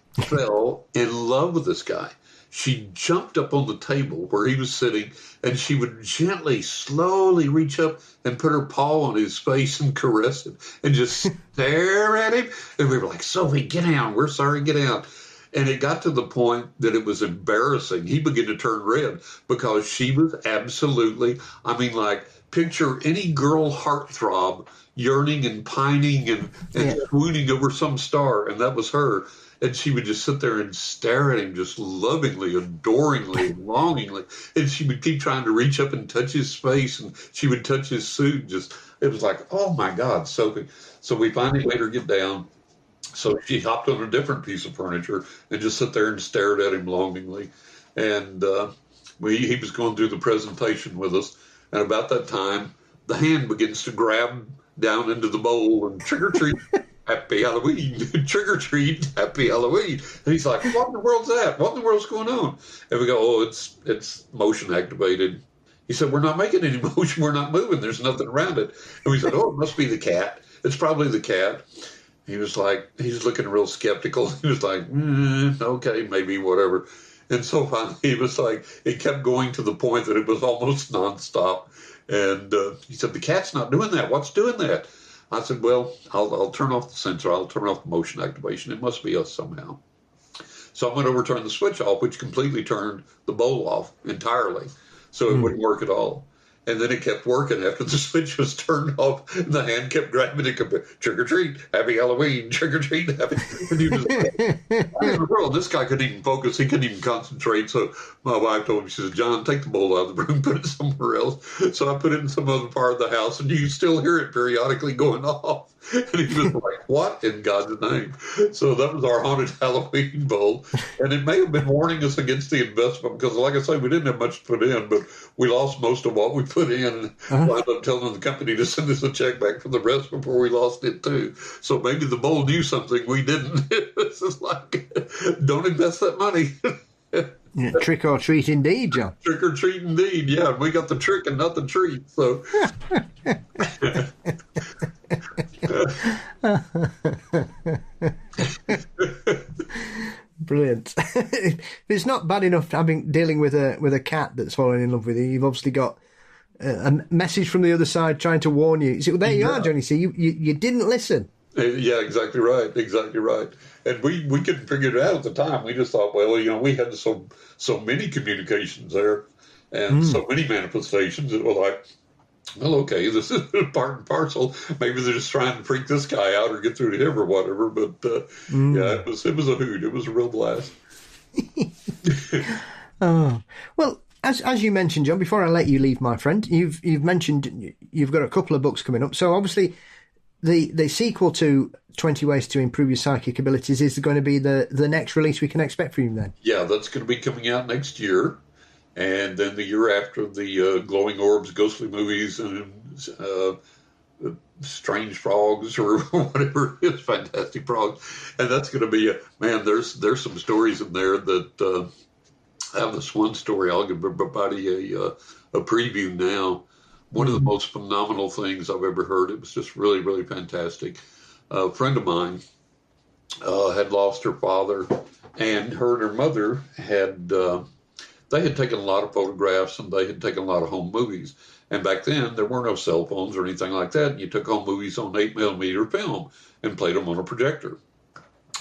She jumped up on the table where he was sitting, and she would gently, slowly reach up and put her paw on his face and caress it and just stare at him. And we were like, Sophie, get down. We're sorry, get down. And it got to the point that it was embarrassing. He began to turn red because she was absolutely, I mean, like, picture any girl heartthrob yearning and pining and swooning over some star, and that was her. And she would just sit there and stare at him just lovingly, adoringly, longingly. And she would keep trying to reach up and touch his face, and she would touch his suit. Just, it was like, oh my God, Sophie. So we finally made her get down. So she hopped on a different piece of furniture and just sat there and stared at him longingly. And he was going through the presentation with us. And about that time, the hand begins to grab down into the bowl and trick or treat, happy Halloween, trick or treat, happy Halloween. And he's like, what in the world's that? What in the world's going on? And we go, oh, it's motion activated. He said, we're not making any motion. We're not moving. There's nothing around it. And we said, oh, it must be the cat. It's probably the cat. He was like, he's looking real skeptical. He was like, okay, maybe whatever. And so finally, he was like, it kept going to the point that it was almost nonstop. And he said, the cat's not doing that. What's doing that? I said, well, I'll turn off the sensor. I'll turn off the motion activation. It must be us somehow. So I went over, turned the switch off, which completely turned the bowl off entirely. So it wouldn't work at all. And then it kept working after the switch was turned off, and the hand kept grabbing it, trick or treat, happy Halloween, trick or treat, happy. And he was like, this guy couldn't even focus, he couldn't even concentrate. So my wife told me, she said, John, take the bowl out of the room, put it somewhere else. So I put it in some other part of the house, and you can still hear it periodically going off. And he was like, what in God's name? So that was our haunted Halloween bowl. And it may have been warning us against the investment because, like I say, we didn't have much to put in, but we lost most of what we put in and wound up telling the company to send us a check back for the rest before we lost it, too. So maybe the bowl knew something we didn't. This is like, don't invest that money. Yeah, trick or treat indeed, John. Trick or treat indeed, yeah. We got the trick and not the treat, so... Brilliant. It's not bad enough dealing with a cat that's fallen in love with you. You've obviously got a message from the other side trying to warn you. See, well, there you are, Johnny. See, you didn't listen. Yeah, exactly right. Exactly right. And we couldn't figure it out at the time. We just thought, well, we had so many communications there and so many manifestations. It was like, well, okay, this is part and parcel. Maybe they're just trying to freak this guy out or get through to him or whatever. But yeah, it was a hoot. It was a real blast. Oh, well, as you mentioned, John, before I let you leave, my friend, you've mentioned you've got a couple of books coming up. So obviously, the sequel to 20 Ways to Improve Your Psychic Abilities is going to be the next release we can expect from you then. Yeah, that's going to be coming out next year. And then the year after, the Glowing Orbs, Ghostly Movies, and Strange Frogs, or whatever it is, Fantastic Frogs. And that's going to be, there's some stories in there that, I have this one story. I'll give everybody a preview now. One of the most phenomenal things I've ever heard. It was just really, really fantastic. A friend of mine had lost her father, and her and her mother had... they had taken a lot of photographs and they had taken a lot of home movies. And back then, there were no cell phones or anything like that. You took home movies on 8mm film and played them on a projector.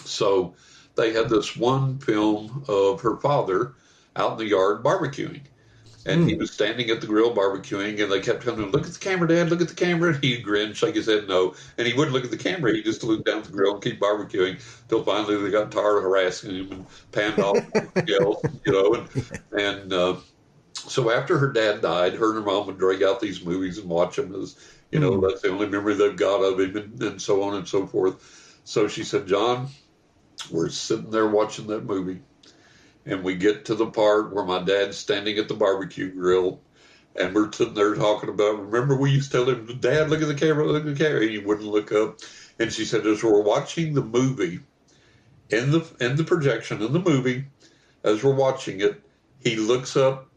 So they had this one film of her father out in the yard barbecuing. And he was standing at the grill barbecuing, and they kept telling him, look at the camera, Dad, look at the camera. And he'd grin, shake his head no. And he wouldn't look at the camera. He just looked down at the grill and keep barbecuing until finally they got tired of harassing him and panned off, so after her dad died, her and her mom would drag out these movies and watch them as, that's the only memory they've got of him and so on and so forth. So she said, John, we're sitting there watching that movie. And we get to the part where my dad's standing at the barbecue grill, and we're sitting there talking about, remember we used to tell him, Dad, look at the camera, look at the camera, and he wouldn't look up. And she said, as we're watching the movie, in the projection, in the movie, as we're watching it, he looks up,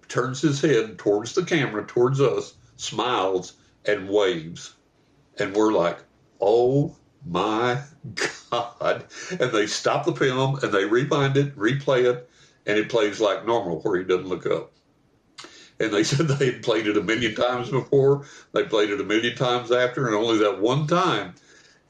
turns his head towards the camera, towards us, smiles, and waves. And we're like, oh, my God. And they stop the film and they rewind it, replay it, and it plays like normal where he doesn't look up. And they said they had played it 1 million times before. They played it 1 million times after, and only that one time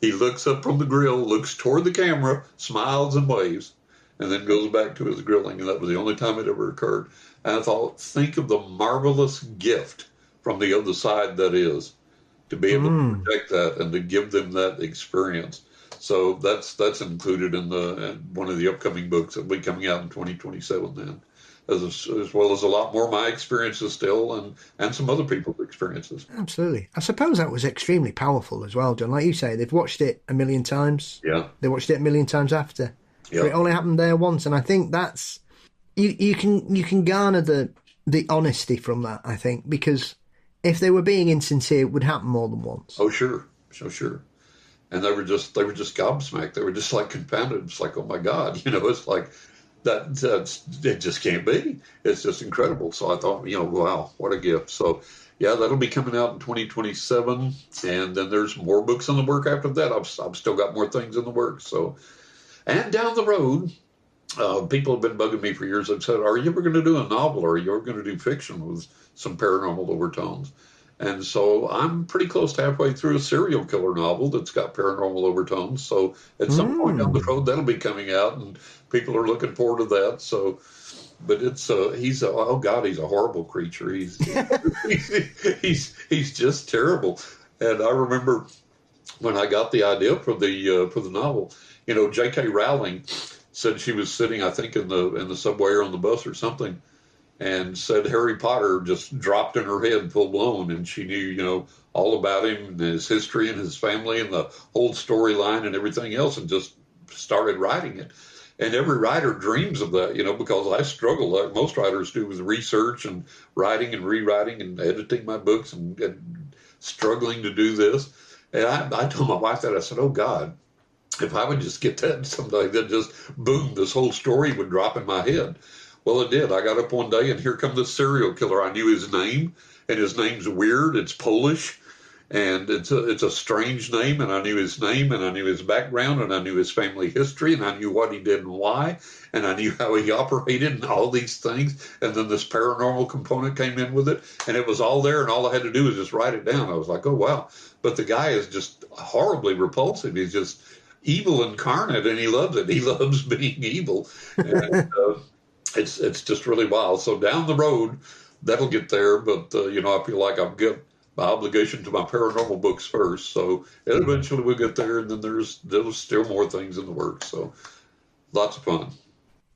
he looks up from the grill, looks toward the camera, smiles and waves. and then goes back to his grilling. And that was the only time it ever occurred. And I thought, think of the marvelous gift from the other side that is, to be able to project that and to give them that experience. So that's included in one of the upcoming books that will be coming out in 2027 then, as well as a lot more of my experiences still and some other people's experiences. Absolutely. I suppose that was extremely powerful as well, John. Like you say, they've watched it a million times. Yeah. They watched it a million times after. Yeah. It only happened there once. And I think that's, you can garner the honesty from that, I think, because if they were being insincere, it would happen more than once. Oh, sure. So sure. And they were just gobsmacked. They were just like confounded. It's like, oh my God, it's like it just can't be. It's just incredible. So I thought, wow, what a gift. So yeah, that'll be coming out in 2027. And then there's more books in the work after that. I've still got more things in the works. So, and down the road, people have been bugging me for years. They've said, are you ever going to do a novel, or are you ever going to do fiction with some paranormal overtones? And so I'm pretty close to halfway through a serial killer novel that's got paranormal overtones. So at some point down the road, that'll be coming out, and people are looking forward to that. So, but he's a horrible creature. He's he's just terrible. And I remember when I got the idea for the novel, J.K. Rowling said she was sitting, I think, in the subway or on the bus or something, and said Harry Potter just dropped in her head full blown, and she knew, all about him and his history and his family and the whole storyline and everything else, and just started writing it. And every writer dreams of that, because I struggle like most writers do with research and writing and rewriting and editing my books and struggling to do this. And I told my wife that. I said, oh God, if I would just get that someday, that just boom, this whole story would drop in my head. Well, it did. I got up one day, and here comes this serial killer. I knew his name, and his name's weird. It's Polish, and it's a strange name, and I knew his name, and I knew his background, and I knew his family history, and I knew what he did and why, and I knew how he operated and all these things. And then this paranormal component came in with it, and it was all there, and all I had to do was just write it down. I was like, oh, wow. But the guy is just horribly repulsive. He's just evil incarnate, and he loves it. He loves being evil. And it's just really wild. So down the road, that'll get there. But, I feel like I've got my obligation to my paranormal books first. So it eventually will get there. And then there's still more things in the works. So lots of fun.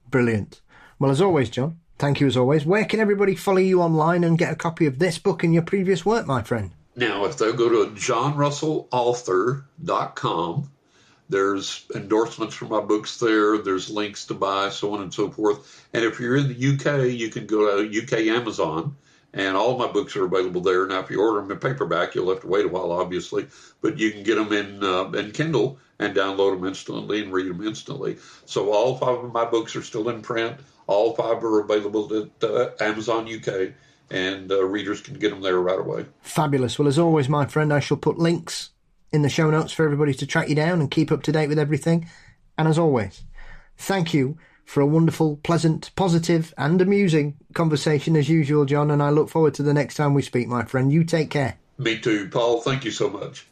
Brilliant. Well, as always, John, thank you as always. Where can everybody follow you online and get a copy of this book and your previous work, my friend? Now, if they'll go to johnrussellauthor.com, there's endorsements for my books there. There's links to buy, so on and so forth. And if you're in the UK, you can go to UK Amazon, and all my books are available there. Now, if you order them in paperback, you'll have to wait a while, obviously, but you can get them in Kindle and download them instantly and read them instantly. So all 5 of my books are still in print. All 5 are available at Amazon UK, and readers can get them there right away. Fabulous. Well, as always, my friend, I shall put links in the show notes for everybody to track you down and keep up to date with everything. And as always, thank you for a wonderful, pleasant, positive and amusing conversation as usual, John, and I look forward to the next time we speak, my friend. You take care. Me too, Paul. Thank you so much.